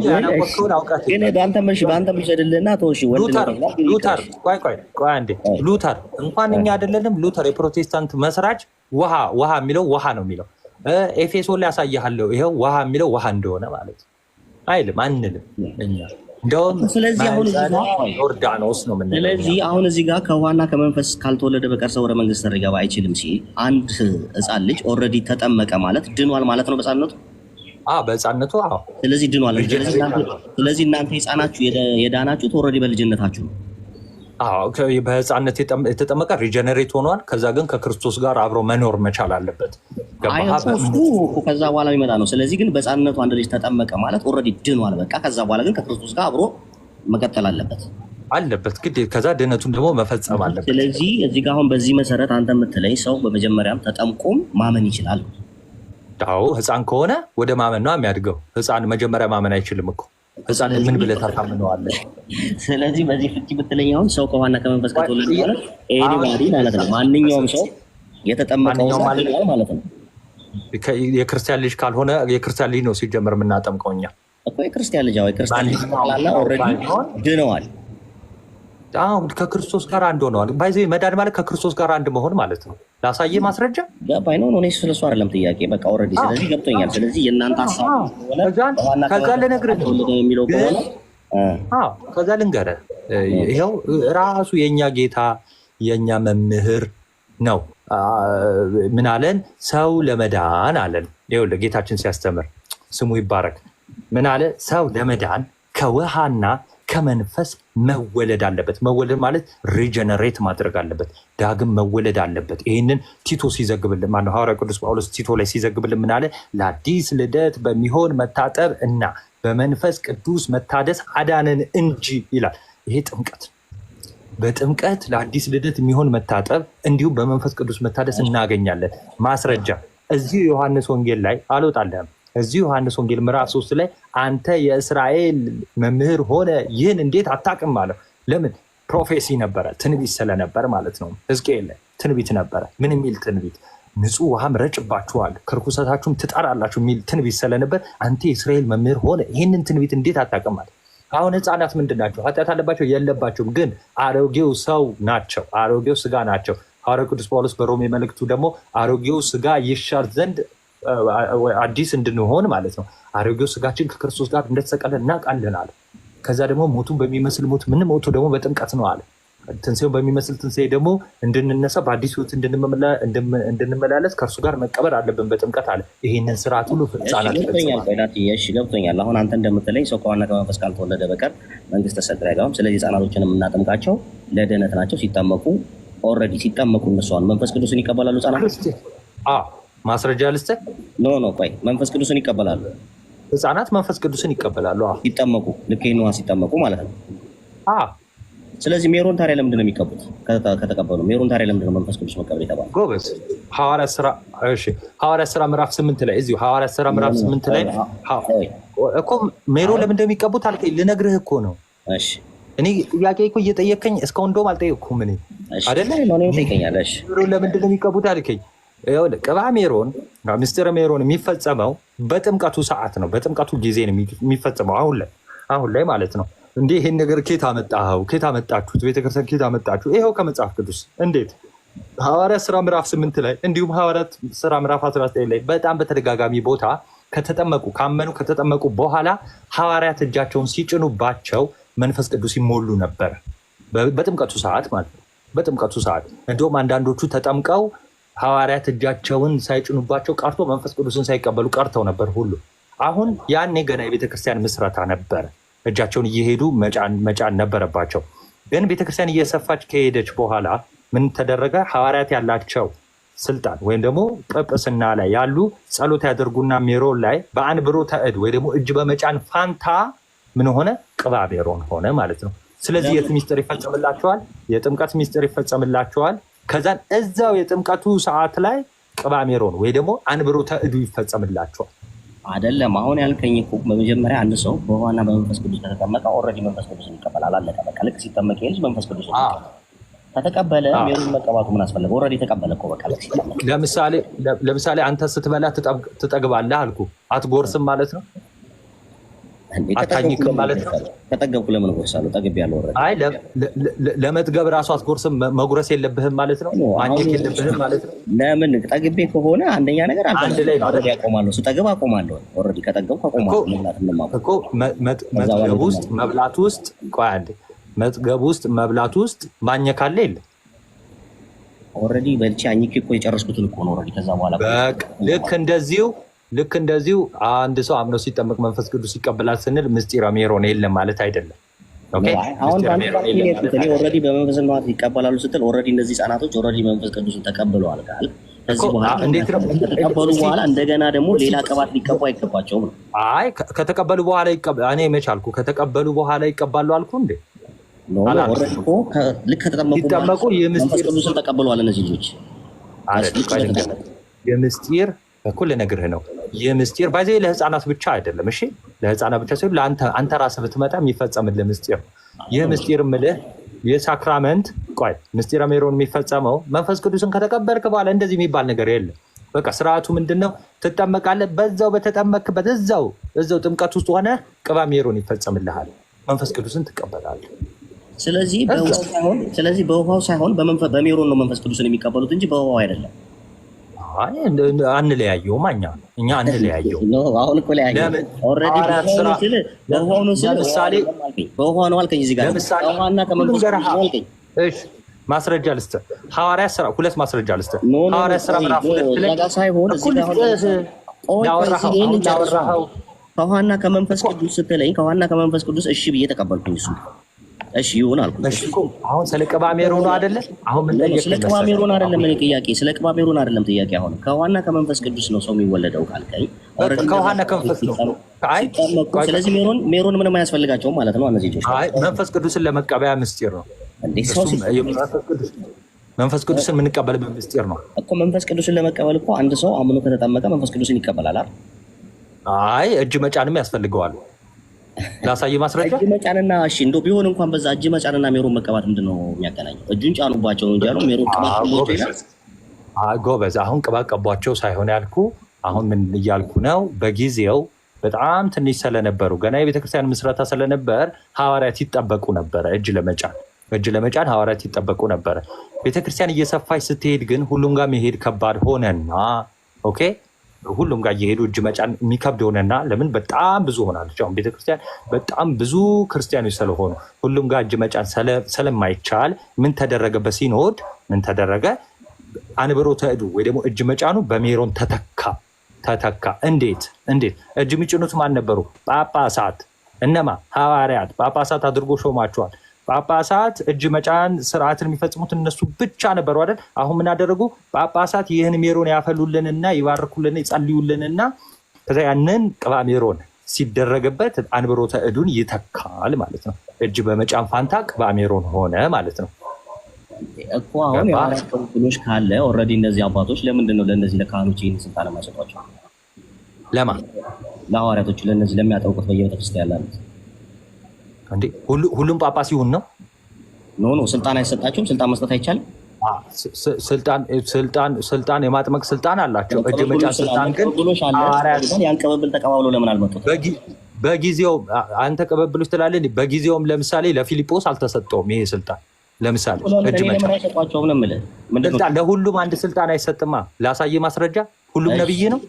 ያናወቅከውን አውቃት በአንተ መልሽ አይደለና ተወሽ ሉተር ቆይ አንዴ ሉተር እንኳን እኛ አይደለንም። ሉተር የፕሮቴስታንት መስራች ውሃ የሚለው ውሃ ነው የሚለው። ኤፌሶን ላይ ያሳያለሁ። ይኸው ውሃ የሚለው ውሃ እንደሆነ ማለት አይልም፣ አንልም እኛ እንደውም። ስለዚህ ዮርዳኖስ ነው የምንለው። ስለዚህ አሁን እዚህ ጋር ከውሃና ከመንፈስ ካልተወለደ በቀር ሰው ወደ መንግስት ሊገባ አይችልም ሲል አንድ ህፃን ልጅ ኦልሬዲ ተጠመቀ ማለት ድኗል ማለት ነው በህፃንነቱ። በህፃንነቱ ስለዚህ ድኗል። ስለዚህ እናንተ ህፃናችሁ የዳናችሁት ኦልሬዲ በልጅነታችሁ ነው። በህፃነት የተጠመቀ ሪጀነሬት ሆኗል። ከዛ ግን ከክርስቶስ ጋር አብሮ መኖር መቻል አለበት። ከዛ በኋላ የሚመጣ ነው። ስለዚህ ግን በህፃንነቱ አንድ ልጅ ተጠመቀ ማለት ኦልሬዲ ድኗል በቃ። ከዛ በኋላ ግን ከክርስቶስ ጋር አብሮ መቀጠል አለበት ግዴታ። ከዛ ድነቱን ደግሞ መፈጸም አለበት። ስለዚህ እዚህ ጋር አሁን በዚህ መሰረት አንተ የምትለኝ ሰው በመጀመሪያም ተጠምቆም ማመን ይችላል። ህፃን ከሆነ ወደ ማመን ነው የሚያድገው። ህፃን መጀመሪያ ማመን አይችልም እኮ። ህፃን ምን ብለህ ታሳምነዋለህ? ስለዚህ በዚህ ፍቺ ብትለኝ አሁን ሰው ከውሃና ከመንፈስ ከተወለደ ማለት ኤኒባዲ ማለት ነው። ማንኛውም ሰው የተጠመቀው ማለት ነው። የክርስቲያን ልጅ ካልሆነ የክርስቲያን ልጅ ነው ሲጀመር የምናጠምቀው እኛ እኮ የክርስቲያን ልጅ የክርስቲያን ልጅ ካላላ ኦልሬዲ ድነዋል። ከክርስቶስ ጋር አንድ ሆነዋል። ባይዘ መዳን ማለት ከክርስቶስ ጋር አንድ መሆን ማለት ነው። ላሳየ ማስረጃ ገባኝ ነው። እኔ ስለሱ አይደለም ጥያቄ በቃ ኦልሬዲ። ስለዚህ ገብቶኛል። ስለዚህ የእናንተ ሀሳብ ከዛ ልነግርህ የሚለው ከሆነ ከዛ ልንገርህ፣ ይኸው ራሱ የእኛ ጌታ የእኛ መምህር ነው። ምን አለን? ሰው ለመዳን አለን። ይኸውልህ ጌታችን ሲያስተምር ስሙ ይባረክ። ምን አለ? ሰው ለመዳን ከውሃና ከመንፈስ መወለድ አለበት። መወለድ ማለት ሪጀነሬት ማድረግ አለበት፣ ዳግም መወለድ አለበት። ይህንን ቲቶ ሲዘግብልን ማነው ሐዋርያ ቅዱስ ጳውሎስ ቲቶ ላይ ሲዘግብልን ምን አለ? ለአዲስ ልደት በሚሆን መታጠብ እና በመንፈስ ቅዱስ መታደስ አዳነን እንጂ ይላል። ይሄ ጥምቀት፣ በጥምቀት ለአዲስ ልደት የሚሆን መታጠብ እንዲሁም በመንፈስ ቅዱስ መታደስ እናገኛለን። ማስረጃ እዚሁ ዮሐንስ ወንጌል ላይ አልወጣለህም። እዚሁ ዮሐንስ ወንጌል ምዕራፍ 3 ላይ አንተ የእስራኤል መምህር ሆነ ይህን እንዴት አታውቅም አለው። ለምን? ፕሮፌሲ ነበረ፣ ትንቢት ስለነበር ማለት ነው። ሕዝቅኤል ላይ ትንቢት ነበረ። ምን የሚል ትንቢት? ንጹሕ ውሃም ረጭባችኋል ከርኩሰታችሁም ትጠራላችሁ የሚል ትንቢት ስለነበር አንተ የእስራኤል መምህር ሆነ ይህንን ትንቢት እንዴት አታውቅም አለ። አሁን ህፃናት ምንድን ናቸው? ኃጢአት አለባቸው? የለባቸውም። ግን አሮጌው ሰው ናቸው፣ አሮጌው ስጋ ናቸው። ሐዋርያው ቅዱስ ጳውሎስ በሮሜ መልእክቱ ደግሞ አሮጌው ስጋ ይሻር ዘንድ አዲስ እንድንሆን ማለት ነው። አሮጌው ስጋችን ከክርስቶስ ጋር እንደተሰቀለ እናውቃለን አለ። ከዛ ደግሞ ሞቱን በሚመስል ሞት የምንሞተው ደግሞ በጥምቀት ነው አለ። ትንሣኤውን በሚመስል ትንሣኤ ደግሞ እንድንነሳ በአዲስ ሕይወት እንድንመላለስ ከእርሱ ጋር መቀበር አለብን በጥምቀት አለ። ይህንን ስርዓት ሁሉ ህፃናት ገብቶኛል። አሁን አንተ እንደምትለኝ ሰው ከውሃና ከመንፈስ ካልተወለደ በቀር መንግስተ ሰማያት አይገባም። ስለዚህ ህፃናቶችን የምናጠምቃቸው ለድህነት ናቸው። ሲጠመቁ ኦልሬዲ ሲጠመቁ እነሷን መንፈስ ቅዱስን ይቀበላሉ ህፃናት። ማስረጃ ልስጥህ። ኖ ቆይ መንፈስ ቅዱስን ይቀበላሉ ህፃናት፣ መንፈስ ቅዱስን ይቀበላሉ ሲጠመቁ። ልክ ነዋ፣ ሲጠመቁ ማለት ነው። ስለዚህ ሜሮን ታዲያ ለምንድን ነው የሚቀቡት? ከተቀበሉ ሜሮን ታዲያ ለምንድን ነው መንፈስ ቅዱስ መቀበል የተባለው? ጎበዝ። ሐዋርያት ሥራ ምዕራፍ 8 ላይ እዚሁ ሐዋርያት ሥራ ምዕራፍ 8 ላይ እኮ ሜሮን ለምንድን ነው የሚቀቡት አልከኝ። ልነግርህ እኮ ነው። እኔ ጥያቄ እኮ እየጠየከኝ እስካሁን እንደውም አልጠየቅኩም እኔ አይደለ? ሜሮን ለምንድን ነው የሚቀቡት አልከኝ። ቅባ ሜሮን ምስጢረ ሜሮን የሚፈጸመው በጥምቀቱ ሰዓት ነው። በጥምቀቱ ጊዜ ነው የሚፈጸመው። አሁን ላይ ማለት ነው። እንዲህ ይህን ነገር ኬት አመጣኸው? ኬት አመጣችሁት? ቤተክርስቲያን ኬት አመጣችሁ? ይኸው ከመጽሐፍ ቅዱስ። እንዴት? ሐዋርያት ሥራ ምዕራፍ 8 ላይ እንዲሁም ሐዋርያት ሥራ ምዕራፍ 19 ላይ በጣም በተደጋጋሚ ቦታ ከተጠመቁ በኋላ ሐዋርያት እጃቸውን ሲጭኑባቸው መንፈስ ቅዱስ ይሞሉ ነበር። በጥምቀቱ ሰዓት ማለት ነው። በጥምቀቱ ሰዓት እንዲሁም አንዳንዶቹ ተጠምቀው ሐዋርያት እጃቸውን ሳይጭኑባቸው ቀርቶ መንፈስ ቅዱስን ሳይቀበሉ ቀርተው ነበር ሁሉ። አሁን ያኔ ገና የቤተክርስቲያን ምስረታ ነበረ። እጃቸውን እየሄዱ መጫን ነበረባቸው። ግን ቤተክርስቲያን እየሰፋች ከሄደች በኋላ ምን ተደረገ? ሐዋርያት ያላቸው ስልጣን ወይም ደግሞ ጵጵስና ላይ ያሉ ጸሎት ያደርጉና ሜሮን ላይ በአንብሮተ እድ ወይ ደግሞ እጅ በመጫን ፋንታ ምን ሆነ? ቅባ ሜሮን ሆነ ማለት ነው። ስለዚህ የት ሚስጥር ይፈጸምላቸዋል? የጥምቀት ሚስጥር ይፈጸምላቸዋል። ከዛን እዛው የጥምቀቱ ሰዓት ላይ ቅባ ሜሮን ወይ ደግሞ አንብሮተ እዱ ይፈጸምላቸዋል። አይደለም አሁን ያልከኝ እኮ በመጀመሪያ አንድ ሰው በውሃና በመንፈስ ቅዱስ ከተጠመቀ ኦልሬዲ መንፈስ ቅዱስን ይቀበላል። አለቀ በቃ። ልክ ሲጠመቅ የልጅ መንፈስ ቅዱስ ከተቀበለ ሜሮን መቀባቱ ምን አስፈለገ? ኦልሬዲ ተቀበለ እኮ በቃ። ልክ ሲጠመቅ ለምሳሌ አንተ ስትበላ ትጠግባለህ አልኩ። አትጎርስም ማለት ነው? አታኝክም ማለት ነው? ከጠገብኩ ለምን ጎርሳለሁ? ጠግቤያለሁ ኦልሬዲ። አይ ለመጥገብ ራሱ አትጎርስም፣ መጉረስ የለብህም ማለት ነው? ማኘክ የለብህም ማለት ነው? ለምን ጠግቤ ከሆነ አንደኛ ነገር አንድ ላይ ኦልሬዲ አቆማለሁ። ስጠግብ አቆማለሁ። ኦልሬዲ ከጠገብኩ አቆማለሁ። እኮ መጥገብ ውስጥ መብላት ውስጥ ቆይ አንዴ፣ መጥገብ ውስጥ መብላት ውስጥ ማኘክ አለ የለ? ኦልሬዲ በልቼ አኝኬ እኮ የጨረስኩትን እኮ ነው ኦልሬዲ። ከዛ በኋላ በቃ ልክ እንደዚሁ አንድ ሰው አምኖ ሲጠመቅ መንፈስ ቅዱስ ይቀበላል ስንል ምስጢረ ሜሮን የለም ማለት አይደለም። ኦኬ አሁን ኦልሬዲ በመንፈስ ቅዱስ ይቀበላሉ ስትል ኦልሬዲ እነዚህ ህጻናቶች ኦልሬዲ መንፈስ ቅዱስን ተቀብለዋል ካል ከዚህ በኋላ እንዴት ነው ተቀበሉ በኋላ እንደገና ደግሞ ሌላ ቅባት ሊቀቡ አይገባቸውም ነው? አይ ከተቀበሉ በኋላ እኔ መች አልኩ? ከተቀበሉ በኋላ ይቀባሉ አልኩ እንዴ? ልክ ከተጠመቁ መንፈስ ቅዱስን ተቀብለዋል እነዚህ ልጆች። የምስጢር እኮ ልነግርህ ነው። የምስጢር ባይዘ ለህፃናት ብቻ አይደለም። እሺ ለህፃናት ብቻ ሳይሆን አንተ ራስህ ብትመጣ የሚፈጸምልህ ምስጢር። ይህ ምስጢር ምልህ የሳክራመንት ምስጢረ ሜሮን የሚፈጸመው መንፈስ ቅዱስን ከተቀበልክ በኋላ እንደዚህ የሚባል ነገር የለም። በቃ ስርዓቱ ምንድነው? ትጠመቃለህ። በዛው በተጠመቅበት እዛው ጥምቀት ውስጥ ሆነ ቅባ ሜሮን ይፈጸምልሃል። መንፈስ ቅዱስን ትቀበላለህ። ስለዚህ በውሃው ሳይሆን በሜሮን ነው መንፈስ ቅዱስን የሚቀበሉት እንጂ በውሃው አይደለም። አንለያየውም። እኛ አንለያየው። አሁን እኮ ለያየው ኦልሬዲ በውሃው ነው ስለ በውሃው ነው አልከኝ። እዚህ ጋር በውሃና ከመንፈስ ቅዱስ ነው አልከኝ። እሺ ማስረጃ ልስጥህ። ሐዋርያት ሥራ 2 ማስረጃ ልስጥህ። ሐዋርያት ሥራ ምዕራፍ 2 ላይ ሳይሆን እዚህ ጋር ያወራኸው ከውሃና ከመንፈስ ቅዱስ ስትለኝ ከውሃና ከመንፈስ ቅዱስ እሺ ብዬ ተቀበልኩኝ። እሱ እሺ ይሁን አልኩ። እሺ አሁን ስለ ቅባ ሜሮን አይደለ? አሁን ምን ጠየቀኝ? ስለ ቅባ ሜሮን አይደለም እኔ ጥያቄ፣ ስለ ቅባ ሜሮን አይደለም ጥያቄ። አሁን ከውሃና ከመንፈስ ቅዱስ ነው ሰው የሚወለደው ካልከኝ ከውሃና ከመንፈስ ነው። አይ ስለዚህ ሜሮን ምንም አያስፈልጋቸውም ማለት ነው እነዚህ ልጆች። አይ መንፈስ ቅዱስን ለመቀበያ ምስጢር ነው እንዴ? መንፈስ ቅዱስን የምንቀበልበት ምስጢር ነው እኮ። መንፈስ ቅዱስን ለመቀበል እኮ አንድ ሰው አምኖ ከተጠመቀ መንፈስ ቅዱስን ይቀበላል አይደል? አይ እጅ መጫንም ያስፈልገዋል። ላሳይ ማስረጃ። እጅ መጫንና እሺ እንደው ቢሆን እንኳን በዛ እጅ መጫንና ሜሮን መቀባት ምንድነው የሚያገናኘው? እጁን ጫኑባቸው ነው እንጂ ያለው ሜሮን ቅባት ነው ይላል። ጎበዝ። አሁን ቅባት ቀቧቸው ሳይሆን ያልኩ፣ አሁን ምን እያልኩ ነው? በጊዜው በጣም ትንሽ ስለነበሩ ገና የቤተክርስቲያን ምስረታ ስለነበር ሐዋርያት ይጠበቁ ነበረ። እጅ ለመጫን ሐዋርያት ይጠበቁ ነበረ። ቤተክርስቲያን እየሰፋች ስትሄድ ግን ሁሉም ጋር መሄድ ከባድ ሆነና ኦኬ ሁሉም ጋር እየሄዱ እጅ መጫን የሚከብድ ሆነና፣ ለምን በጣም ብዙ ሆናለች። አሁን ቤተክርስቲያን በጣም ብዙ ክርስቲያኖች ስለሆኑ ሁሉም ጋር እጅ መጫን ስለማይቻል ምን ተደረገ? በሲኖድ ምን ተደረገ? አንብሮተ እዱ ወይ ደግሞ እጅ መጫኑ በሜሮን ተተካ። እንዴት እጅ የሚጭኑት ማን ነበሩ? ጳጳሳት። እነማ? ሐዋርያት። ጳጳሳት አድርጎ ሾማቸዋል። ጳጳሳት እጅ መጫን ስርዓትን የሚፈጽሙት እነሱ ብቻ ነበሩ አይደል? አሁን ምን አደረጉ? ጳጳሳት ይህን ሜሮን ያፈሉልንና ይባርኩልን ይጸልዩልንና ከዛ ያንን ቅባ ሜሮን ሲደረግበት አንብሮተ እዱን ይተካል ማለት ነው። እጅ በመጫን ፋንታ ቅባ ሜሮን ሆነ ማለት ነው እኮ። አሁን የሐዋርያት ካለ ኦልሬዲ እነዚህ አባቶች ለምንድን ነው ለእነዚህ ለካህኖች ይህን ስልጣን የማይሰጧቸው? ለማ ለሐዋርያቶች ለእነዚህ ለሚያጠውቁት በየቤተክርስቲያን ያሉት እንዴ? ሁሉም ጳጳስ ይሁን ነው? ኖ ስልጣን አይሰጣቸውም። ስልጣን መስጠት አይቻልም። ስልጣን የማጥመቅ ስልጣን አላቸው። እጅ መጫን ስልጣን ግን ያን ቅብብል ተቀባብለው ለምን አልመጡት? በጊዜው አንተ ቅብብሎች ትላለህ። በጊዜውም ለምሳሌ ለፊልጶስ አልተሰጠውም ይሄ ስልጣን። ለምሳሌ እጅ መጫን ለሁሉም አንድ ስልጣን አይሰጥማ። ላሳየ ማስረጃ። ሁሉም ነብይ ነው።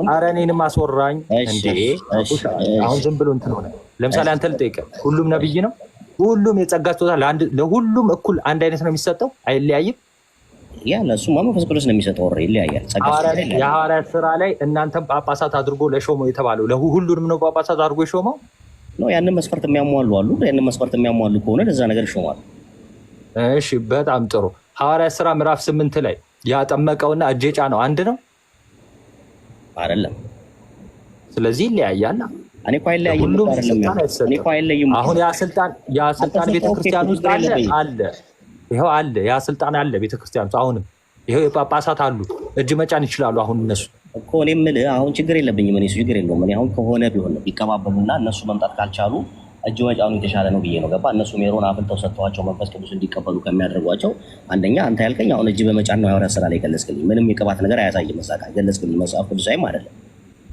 ኧረ እኔንም አስወራኝ እንዴ! አሁን ዝም ብሎ እንትን ሆነ። ለምሳሌ አንተ ልጠይቅህ፣ ሁሉም ነብይ ነው? ሁሉም የጸጋ ስጦታ ለሁሉም እኩል አንድ አይነት ነው የሚሰጠው? አይለያይም? ያ ለሱማ መንፈስ ቅዱስ ነው የሚሰጠው። ኦሬዲ ይለያያል። የሐዋርያት ስራ ላይ እናንተም ጳጳሳት አድርጎ ለሾመው የተባለው ለሁሉንም ነው ጳጳሳት አድርጎ የሾመው ነው። ያንን መስፈርት የሚያሟሉ አሉ። ያንን መስፈርት የሚያሟሉ ከሆነ ለዛ ነገር ይሾማል። እሺ በጣም ጥሩ። ሐዋርያት ስራ ምዕራፍ 8 ላይ ያጠመቀውና እጅ የጫነው አንድ ነው አይደለም? ስለዚህ ይለያያል። እኔ እኮ አይለያይም አይደለም። እኔ እኮ አይለይም። አሁን ያ ስልጣን ቤተክርስቲያን ውስጥ አለ። ይሄው አለ፣ ያ ስልጣን አለ ቤተክርስቲያን ውስጥ አሁንም። ይሄው የጳጳሳት አሉ፣ እጅ መጫን ይችላሉ። አሁን እነሱ እኮ እኔ የምልህ አሁን ችግር የለብኝም። እኔ ችግር የለውም። እኔ አሁን ከሆነ ቢሆን ነው ቢቀባበሉና እነሱ መምጣት ካልቻሉ እጅ መጫኑ የተሻለ ነው ብዬ ነው። ገባ? እነሱ ሜሮን አፍልተው ሰጥተዋቸው መንፈስ ቅዱስ እንዲቀበሉ ከሚያደርጓቸው አንደኛ አንተ ያልከኝ አሁን እጅ በመጫን ነው የሐዋርያት ስራ ላይ ገለጽክልኝ። ምንም የቅባት ነገር አያሳይም። እዛ ጋር ገለጽክልኝ። መጽሐፍ ቅዱሳዊም አይደለም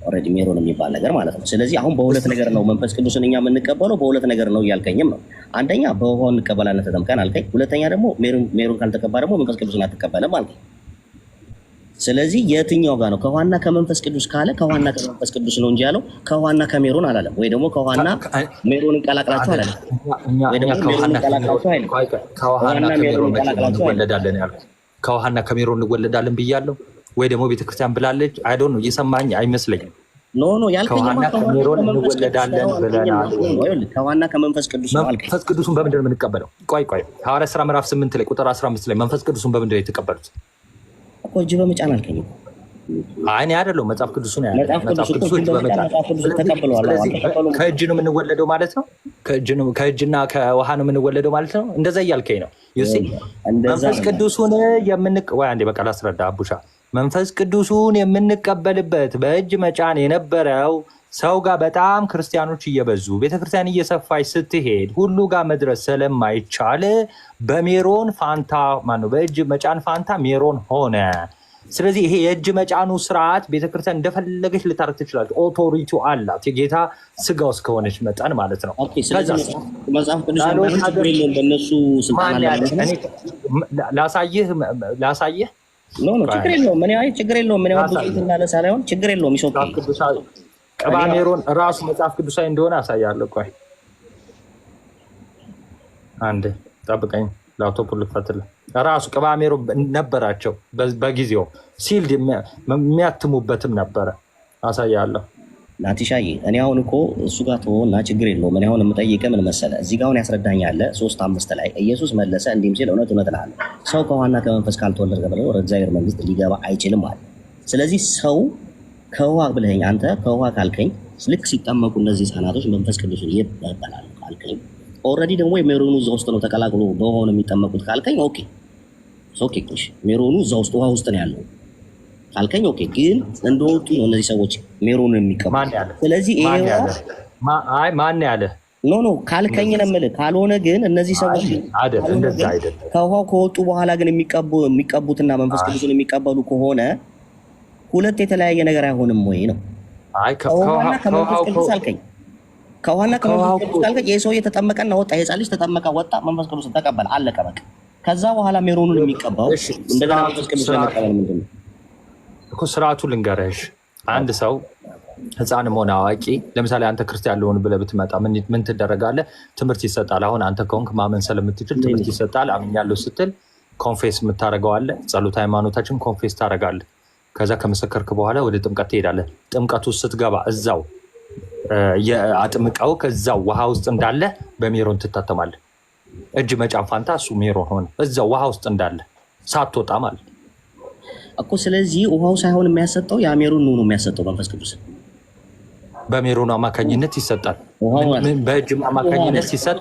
ኦልሬዲ ሜሮን የሚባል ነገር ማለት ነው። ስለዚህ አሁን በሁለት ነገር ነው መንፈስ ቅዱስን እኛ የምንቀበለው፣ በሁለት ነገር ነው እያልከኝም ነው። አንደኛ በውሃው እንቀበላለን ተጠምቀን አልከኝ። ሁለተኛ ደግሞ ሜሮን ካልተቀባ ደግሞ መንፈስ ቅዱስን አትቀበልም አልከኝ። ስለዚህ የትኛው ጋር ነው? ከውሃና ከመንፈስ ቅዱስ ካለ ከውሃና ከመንፈስ ቅዱስ ነው እንጂ ያለው ከውሃና ከሜሮን አላለም። ወይ ደግሞ ከውሃና ሜሮን እንቀላቅላችሁ አላለም። ወይ ደግሞ ሜሮን እንቀላቅላችሁ አይደለም። ከውሃና ከሜሮን እንወለዳለን ያልኩት ከውሃና ከሜሮን እንወለዳለን ብያለሁ። ወይ ደግሞ ቤተክርስቲያን ብላለች። አይ ዶንት ኖ እየሰማኝ አይመስለኝም። ኖ ያልከኝማ ከሜሮን እንወለዳለን ብለናል። ከውሃና ከመንፈስ ቅዱስ ነው አልከኝ። መንፈስ ቅዱስን በምንድን ነው የምንቀበለው? ቆይ ሐዋርያት ሥራ ምዕራፍ 8 ላይ ቁጥር 15 ላይ መንፈስ ቅዱስን በምንድን ነው የተቀበሉት? እኮ እጅ በመጫን አልከኝ። አይ እኔ አይደለሁም፣ መጽሐፍ ቅዱስ ነው ያለው። መጽሐፍ ቅዱስ እጅ በመጫን ተቀበለዋል። ከእጅ ነው የምንወለደው ማለት ነው። ከእጅና ከውሃ ነው የምንወለደው ማለት ነው። እንደዛ እያልከኝ ነው። መንፈስ ቅዱሱን ወይ አንዴ በቃ ላስረዳ አቡሻ። መንፈስ ቅዱሱን የምንቀበልበት በእጅ መጫን የነበረው ሰው ጋር በጣም ክርስቲያኖች እየበዙ ቤተክርስቲያን እየሰፋች ስትሄድ ሁሉ ጋር መድረስ ስለማይቻል በሜሮን ፋንታ በእጅ መጫን ፋንታ ሜሮን ሆነ። ስለዚህ ይሄ የእጅ መጫኑ ስርዓት ቤተክርስቲያን እንደፈለገች ልታረግ ትችላለች። ኦቶሪቲው አላት የጌታ ስጋ ውስጥ ከሆነች መጠን ማለት ነው። መጽሐፍ ቅዱስ በእነሱ ስልጣን ላሳይህ ችግር የለውም። ችግር የለውም። ሳይሆን ችግር የለውም። ቅባ ሜሮን ራሱ መጽሐፍ ቅዱሳዊ እንደሆነ አሳያለሁ። ቆይ አንዴ ጠብቀኝ። ላፕቶፑን ልክፈትልህ። ራሱ ቅባ ሜሮን ነበራቸው በጊዜው ሲልድ የሚያትሙበትም ነበረ። አሳያለሁ። ናቲሻዬ እኔ አሁን እኮ እሱ ጋር ተወውና ችግር የለውም። እኔ አሁን የምጠይቅህ ምን መሰለህ፣ እዚህ ጋር አሁን ያስረዳኛል 3:5 ላይ ኢየሱስ መለሰ እንዲህም ሲል እውነት እልሃለሁ ሰው ከውሃና ከመንፈስ ካልተወለደ ወደ እግዚአብሔር መንግስት ሊገባ አይችልም አለ። ስለዚህ ሰው ከውሃ ብለኸኝ አንተ ከውሃ ካልከኝ ልክ ሲጠመቁ እነዚህ ህፃናቶች መንፈስ ቅዱስን ይቀበላሉ ካልከኝ፣ ኦልሬዲ ደግሞ የሜሮኑ እዛ ውስጥ ነው ተቀላቅሎ በውሃው ነው የሚጠመቁት ካልከኝ ኦኬ ሜሮኑ እዛ ውስጥ ውሃ ውስጥ ነው ያለው ካልከኝ ኦኬ። ግን እንደወጡ ነው እነዚህ ሰዎች ሜሮኑን የሚቀበሉ። ስለዚህ ይሄ ማን ያለ ኖ ካልከኝ ነው የምልህ። ካልሆነ ግን እነዚህ ሰዎች ከውሃው ከወጡ በኋላ ግን የሚቀቡትና መንፈስ ቅዱስን የሚቀበሉ ከሆነ ሁለት የተለያየ ነገር አይሆንም ወይ ነው? ከውሃና ከመንፈስ ቅዱስ አልከኝ። ከውሃና ከመንፈስ ቅዱስ ካልከኝ ይሄ ሰውዬ ተጠመቀና ወጣ፣ የህፃን ልጅ ተጠመቀ ወጣ፣ መንፈስ ቅዱስን ተቀበለ፣ አለቀ በቃ። ከዛ በኋላ ሜሮኑን የሚቀባው እንደገና መንፈስ ቅዱስ ለመቀበል ምንድን ነው እኮ ስርዓቱ ልንገርህ። አንድ ሰው ህፃንም ሆነ አዋቂ፣ ለምሳሌ አንተ ክርስቲያን ልሆን ብለህ ብትመጣ ምን ትደረጋለህ? ትምህርት ይሰጣል። አሁን አንተ ከሆንክ ማመን ስለምትችል ትምህርት ይሰጣል። አምኛለሁ ስትል ኮንፌስ የምታደርገው አለ። ጸሎት ሃይማኖታችን ኮንፌስ ታደርጋለህ። ከዛ ከመሰከርክ በኋላ ወደ ጥምቀት ትሄዳለህ። ጥምቀቱ ስትገባ እዛው አጥምቀው ከዛው ውሃ ውስጥ እንዳለ በሜሮን ትታተማለህ። እጅ መጫን ፋንታ እሱ ሜሮን ሆነ እዛው ውሃ ውስጥ እንዳለ ሳትወጣ ማለት እኮ። ስለዚህ ውሃው ሳይሆን የሚያሰጠው ያ ሜሮን ነው የሚያሰጠው መንፈስ ቅዱስ በሜሮኑ አማካኝነት ይሰጣል። በእጅ አማካኝነት ሲሰጥ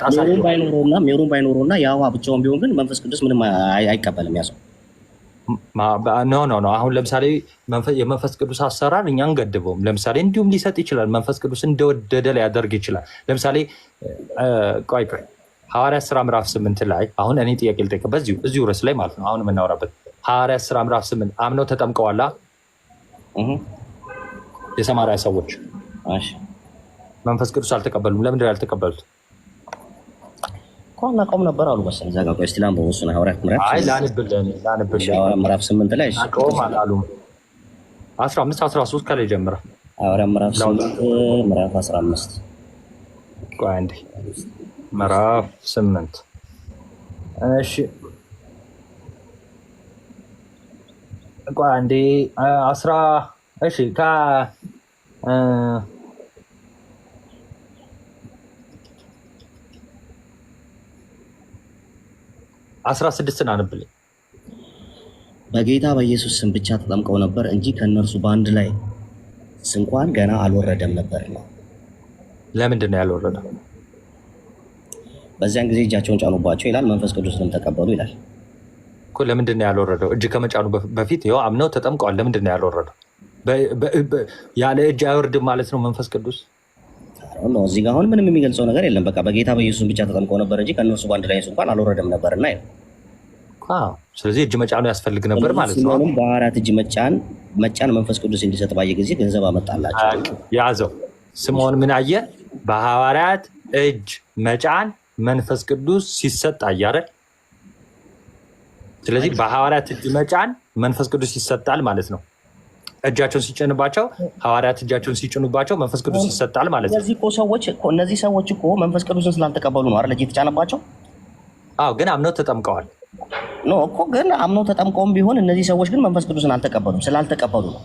ሜሮን ባይኖረውና ያ ውሃ ብቻውን ቢሆን ግን መንፈስ ቅዱስ ምንም አይቀበልም ያ ሰው። ኖ አሁን ለምሳሌ የመንፈስ ቅዱስ አሰራር እኛ አንገድበውም። ለምሳሌ እንዲሁም ሊሰጥ ይችላል። መንፈስ ቅዱስ እንደወደደ ሊያደርግ ይችላል። ለምሳሌ ቆይ ሐዋርያት ሥራ ምዕራፍ 8 ላይ አሁን እኔ ጥያቄ ልጠይቅ እዚሁ ርዕስ ላይ ማለት ነው አሁን የምናወራበት ሐዋርያት ሥራ ምዕራፍ 8 አምነው ተጠምቀዋላ የሰማርያ ሰዎች መንፈስ ቅዱስ አልተቀበሉም። ለምንድን ነው ያልተቀበሉት? ኮና ቆም ነበር አሉ መሰለኝ። እዛ ጋር ቆይ እስቲ ላንብበው። እሱን ሐዋርያት ምዕራፍ ምዕራፍ 8 ላይ ቆም አላሉም። 15 13 ከላይ ጀምረ ሐዋርያት ምዕራፍ 8 ምዕራፍ 15 ቆይ አንዴ ምዕራፍ 8 እሺ ቆይ አንዴ 16 አንብልኝ። በጌታ በኢየሱስ ስም ብቻ ተጠምቀው ነበር እንጂ ከእነርሱ በአንድ ላይ እንኳን ገና አልወረደም ነበር ነው። ለምንድን ነው ያልወረደው? በዚያን ጊዜ እጃቸውን ጫኑባቸው ይላል፣ መንፈስ ቅዱስንም ተቀበሉ ይላል እኮ። ለምንድን ነው ያልወረደው? እጅ ከመጫኑ በፊት ይኸው አምነው ተጠምቀዋል። ለምንድን ነው ያልወረደው? ያለ እጅ አይወርድም ማለት ነው መንፈስ ቅዱስ? እዚህ ጋር አሁን ምንም የሚገልጸው ነገር የለም። በቃ በጌታ በኢየሱስ ብቻ ተጠምቀው ነበር እንጂ ከእነርሱ በአንድ ላይ እንኳን አልወረደም ነበር እና ስለዚህ እጅ መጫኑ ያስፈልግ ነበር ማለት ነው። ሲሆንም በሐዋርያት እጅ መጫን መንፈስ ቅዱስ እንዲሰጥ ባየ ጊዜ ገንዘብ አመጣላቸው። ያዘው ስምዖን ምን አየ? በሐዋርያት እጅ መጫን መንፈስ ቅዱስ ሲሰጥ አያረ። ስለዚህ በሐዋርያት እጅ መጫን መንፈስ ቅዱስ ይሰጣል ማለት ነው። እጃቸውን ሲጭንባቸው ሐዋርያት እጃቸውን ሲጭኑባቸው መንፈስ ቅዱስ ይሰጣል ማለት ነው። እነዚህ ሰዎች እኮ መንፈስ ቅዱስን ስላልተቀበሉ ነው አይደል እጅ የተጫነባቸው? አዎ፣ ግን አምነው ተጠምቀዋል። ኖ እኮ ግን አምነው ተጠምቀውም ቢሆን እነዚህ ሰዎች ግን መንፈስ ቅዱስን አልተቀበሉም። ስላልተቀበሉ ነው።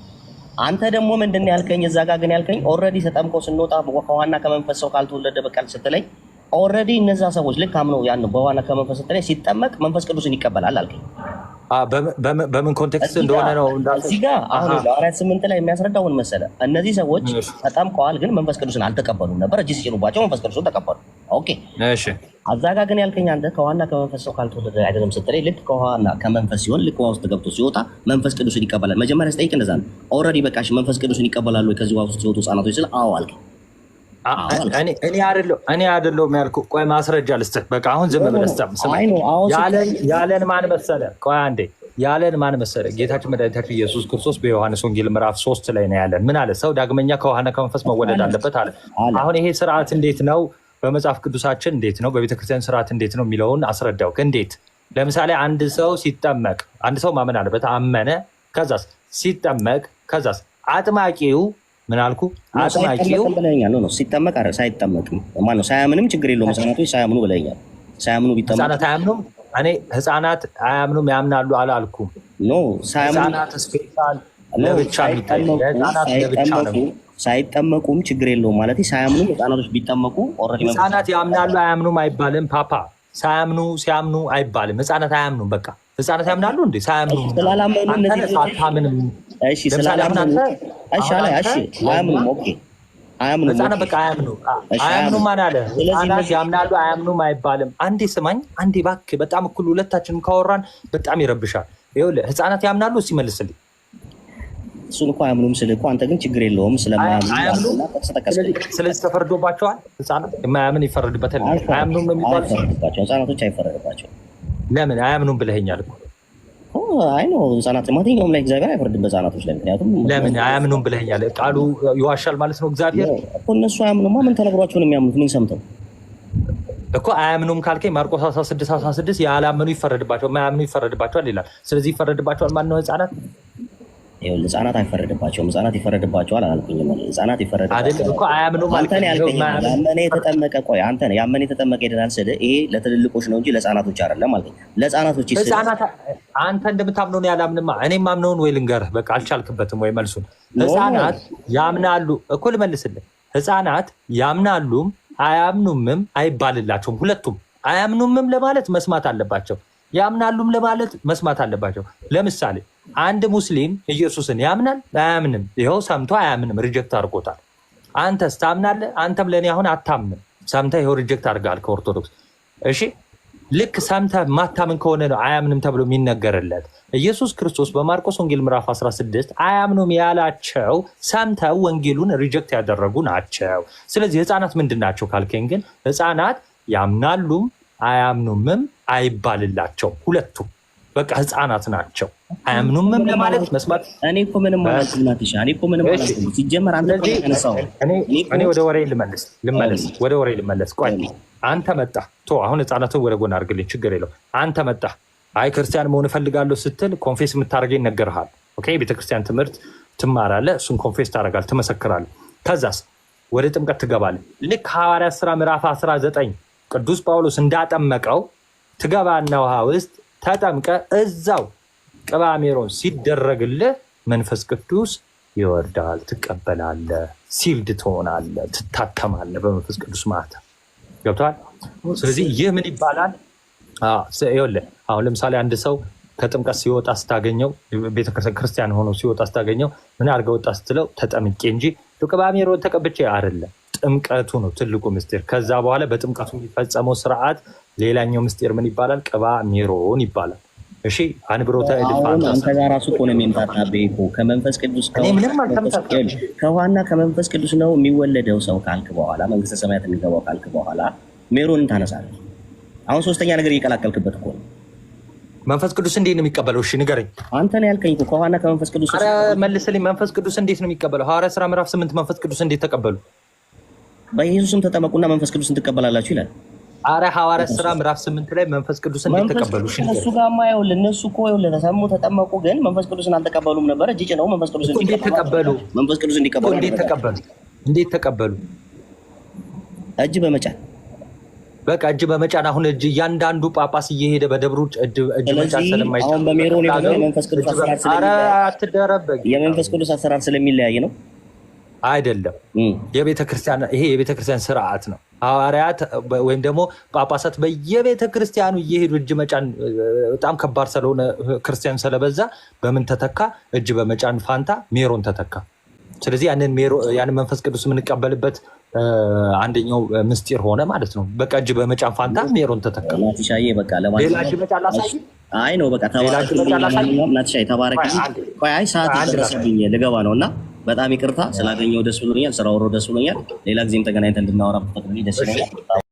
አንተ ደግሞ ምንድን ያልከኝ? እዛ ጋር ግን ያልከኝ ኦልሬዲ ተጠምቀው ስንወጣ ከዋና ከመንፈስ ሰው ካልተወለደ በቃል ስትለኝ ኦልሬዲ እነዛ ሰዎች ልክ አምነው ያን በዋና ከመንፈስ ስትለኝ ሲጠመቅ መንፈስ ቅዱስን ይቀበላል አልከኝ። በምን ኮንቴክስት እንደሆነ ነው እዚህ ጋር አሁን ሐዋርያት 8 ላይ የሚያስረዳውን መሰለ። እነዚህ ሰዎች ተጠምቀዋል ግን መንፈስ ቅዱስን አልተቀበሉም ነበር። እጅ ሲጭኑባቸው መንፈስ ቅዱስን ተቀበሉ። ኦኬ እሺ። አዛ ጋር ግን ያልከኝ አንተ ከዋና ከመንፈስ ሰው ካልተወለደ አይደለም ስትለኝ ልክ ከዋና ከመንፈስ ሲሆን ልክ ውሃ ውስጥ ገብቶ ሲወጣ መንፈስ ቅዱስን ይቀበላል። መጀመሪያ ስጠይቅ እንደዛ ነው። ኦልሬዲ በቃ መንፈስ ቅዱስን ይቀበላሉ ወይ ከዚህ ውሃ ውስጥ ሲወጡ ህጻናቶች ስለ አዎ አልከኝ። እኔ አይደለሁም ያልኩህ። ቆይ ማስረጃ ልስጥህ። በቃ አሁን ዝም ብለህ ያለን ማን መሰለህ? ቆይ አንዴ ያለን ማን መሰለህ? ጌታችን መድኃኒታችን ኢየሱስ ክርስቶስ በዮሐንስ ወንጌል ምዕራፍ 3 ላይ ነው ያለን። ምን አለ? ሰው ዳግመኛ ከውሃና ከመንፈስ መወለድ አለበት አለ። አሁን ይሄ ስርዓት እንዴት ነው? በመጽሐፍ ቅዱሳችን እንዴት ነው? በቤተክርስቲያን ስርዓት እንዴት ነው የሚለውን አስረዳው። እንዴት? ለምሳሌ አንድ ሰው ሲጠመቅ፣ አንድ ሰው ማመን አለበት። አመነ፣ ከዛስ ሲጠመቅ፣ ከዛስ አጥማቂው ምን አልኩ? አጥማቂው ነው ሲጠመቅ አይደል? ሳይጠመቅም ማን ነው? ሳያምንም ችግር የለውም። ህፃናቶች ሳያምኑ ብለኛል። ሳያምኑ ቢጠመቁ ህፃናት አያምኑም። እኔ ህፃናት አያምኑም ያምናሉ አላልኩም። ኖ ህፃናት ስፔሻል ለብቻ ነው። ሳይጠመቁም ችግር የለውም ማለት ሳያምኑ ህፃናቶች ቢጠመቁ ኦልሬዲ ህፃናት ያምናሉ አያምኑም አይባልም። ፓፓ ሳያምኑ ሲያምኑ አይባልም። ህፃናት አያምኑም። በቃ ህፃናት ያምናሉ እንዴ? ሳያምኑ ስላላመኑ እነዚህ ሳታምንም እሺ ስላላመኑ እሺ አለ እሺ አያምኑም። ኦኬ አያምኑም። ህፃናት በቃ አያምኑም ማን አለ? ህፃናት ያምናሉ አያምኑም አይባልም። አንዴ ስማኝ አንዴ እባክህ። በጣም እኩል ሁለታችንም ካወራን በጣም ይረብሻል። ይኸውልህ ህፃናት ያምናሉ ሲመልስልኝ እሱን እኮ አያምኑም ስልህ እኮ አንተ ግን ችግር የለውም ስለማያምኑ ስለዚህ ተፈርዶባቸዋል። ህፃናት የማያምን ይፈረድበታል። አያምኑም ነው የሚባለው። ህፃናቶች አይፈረድባቸውም። ለምን አያምኑም ብለኸኛል እኮ። አይ ነው ህፃናት ማንኛውም ላይ እግዚአብሔር አይፈርድም በህፃናቶች ላይ። ምክንያቱም ለምን አያምኑም ብለኸኛል። ቃሉ ይዋሻል ማለት ነው እግዚአብሔር እኮ። እነሱ አያምኑማ ምን ተነግሯቸው ነው የሚያምኑት? ምን ሰምተው እኮ አያምኑም ካልከኝ ማርቆስ 16:16 ያላመኑ ይፈረድባቸዋል፣ የማያምኑ ይፈረድባቸዋል ይላል። ስለዚህ ይፈረድባቸዋል ማን ነው? ህፃናት ይኸውልህ ህፃናት አይፈረድባቸውም። ህፃናት ይፈረድባቸዋል አላልኩኝም። ህፃናት ይፈረድባቸዋል እኮ አያምኑም ማለት ነው ያልከኝ። ያመነ የተጠመቀ ቆይ አንተ ነህ ያመነ የተጠመቀ ይደናል ስልህ ይሄ ለትልልቆች ነው እንጂ ለህፃናቶች አይደለም አልከኝ። ለህፃናቶች ህፃናት አንተ እንደምታምነው ነው ያላምንማ። እኔ ማምነውን ወይ ልንገርህ፣ በቃ አልቻልክበትም ወይ መልሱን። ህፃናት ያምናሉ እኮ ልመልስልህ። ህፃናት ያምናሉም አያምኑምም አይባልላቸውም። ሁለቱም አያምኑምም ለማለት መስማት አለባቸው፣ ያምናሉም ለማለት መስማት አለባቸው። ለምሳሌ አንድ ሙስሊም ኢየሱስን ያምናል አያምንም? ይኸው ሰምቶ አያምንም፣ ሪጀክት አድርጎታል። አንተስ ታምናለህ? አንተም ለእኔ አሁን አታምንም፣ ሰምተህ ይኸው ሪጀክት አድርገሃል ከኦርቶዶክስ። እሺ ልክ ሰምተህ ማታምን ከሆነ ነው አያምንም ተብሎ የሚነገርለት። ኢየሱስ ክርስቶስ በማርቆስ ወንጌል ምዕራፍ 16 አያምኑም ያላቸው ሰምተው ወንጌሉን ሪጀክት ያደረጉ ናቸው። ስለዚህ ህፃናት ምንድን ናቸው ካልከኝ ግን ህፃናት ያምናሉም አያምኑምም አይባልላቸው። ሁለቱም በቃ ህፃናት ናቸው። አያምኑምም ለማለት መስማት እኔ እኮ ምንም ማለት ነው እኔ እኮ ምንም ማለት ነው ሲጀመር አንተ እኮ ተነሳው እኔ ወደ ወሬ ልመለስ። ቆይ አንተ መጣ አሁን ህፃናትን ወደ ጎን አድርግልኝ፣ ችግር የለው። አንተ መጣ አይ ክርስቲያን መሆን እፈልጋለሁ ስትል ኮንፌስ የምታደርገኝ ይነገርሃል። ኦኬ ቤተክርስቲያን ትምህርት ትማራለህ፣ እሱን ኮንፌስ ታደርጋለህ፣ ትመሰክራለህ። ከዛስ ወደ ጥምቀት ትገባለህ። ልክ ሐዋርያት ሥራ ምዕራፍ 19 ቅዱስ ጳውሎስ እንዳጠመቀው ትገባና ውሃ ውስጥ ተጠምቀ እዛው ቅባ ሜሮን ሲደረግልህ መንፈስ ቅዱስ ይወርዳል፣ ትቀበላለህ፣ ሲልድ ትሆናለህ፣ ትታተማለህ በመንፈስ ቅዱስ ማህተም። ገብቶሃል? ስለዚህ ይህ ምን ይባላል? ይኸውልህ አሁን ለምሳሌ አንድ ሰው ከጥምቀት ሲወጣ ስታገኘው፣ ቤተክርስቲያን ሆኖ ሲወጣ ስታገኘው ምን አድርገህ ወጣ ስትለው ተጠምቄ እንጂ ቅባ ሜሮን ተቀብቼ አይደለም። ጥምቀቱ ነው ትልቁ ምስጢር። ከዛ በኋላ በጥምቀቱ የሚፈጸመው ስርዓት ሌላኛው ምስጢር ምን ይባላል? ቅባ ሜሮን ይባላል። እሺ አንብሮታ አንተ ጋር ራሱ እኮ ነው የሚምጣጣብህ እኮ ከመንፈስ ቅዱስ ከዋና ከመንፈስ ቅዱስ ነው የሚወለደው ሰው ካልክ በኋላ መንግስተ ሰማያት የሚገባው ካልክ በኋላ ሜሮንን ታነሳለህ። አሁን ሶስተኛ ነገር እየቀላቀልክበት እኮ ነው። መንፈስ ቅዱስ እንዴት ነው የሚቀበለው? እሺ ንገረኝ። አንተ ነው ያልከኝ እኮ ከዋና ከመንፈስ ቅዱስ። ኧረ መልስልኝ። መንፈስ ቅዱስ እንዴት ነው የሚቀበለው? ሐዋርያ ሥራ ምዕራፍ 8 መንፈስ ቅዱስ እንዴት ተቀበሉ? በኢየሱስም ተጠመቁና መንፈስ ቅዱስን ትቀበላላችሁ ይላል። ኧረ ሐዋርያ ሥራ ምዕራፍ 8 ላይ መንፈስ ቅዱስ እንዴት ተቀበሉ? እሺ እሱ ጋርማ ይኸውልህ እነሱ እኮ ይኸውልህ ተሰሙ ተጠመቁ፣ ግን መንፈስ ቅዱስን አልተቀበሉም ነበር። እጅ ነው መንፈስ ቅዱስን እንዴት ተቀበሉ? መንፈስ ቅዱስን እንዲቀበሉ እንዴት ተቀበሉ? እጅ በመጫን በቃ እጅ በመጫን። አሁን እጅ እያንዳንዱ ጳጳስ እየሄደ በደብሩ እጅ መጫን ስለማይቻል አሁን በሜሮን የመንፈስ ቅዱስ አሰራር አትደረበግ። የመንፈስ ቅዱስ አሰራር ስለሚለያይ ነው አይደለም። ይሄ የቤተክርስቲያን ስርዓት ነው። ሐዋርያት ወይም ደግሞ ጳጳሳት በየቤተክርስቲያኑ እየሄዱ እጅ መጫን በጣም ከባድ ስለሆነ ክርስቲያን ስለበዛ በምን ተተካ? እጅ በመጫን ፋንታ ሜሮን ተተካ። ስለዚህ ያንን መንፈስ ቅዱስ የምንቀበልበት አንደኛው ምስጢር ሆነ ማለት ነው። በቃ እጅ በመጫን ፋንታ ሜሮን ተተካ። ናቲሻዬ በቃ ሌላ እጅ መጫን ላሳይ። አይ ነው በቃ ናቲሻዬ ተባረክ። አይ ሰዓት ደረሰብኝ ልገባ ነው እና በጣም ይቅርታ ስላገኘው ደስ ብሎኛል። ስራ ወሮ ደስ ብሎኛል። ሌላ ጊዜም ተገናኝተን እንድናወራ ደስ ይለኛል።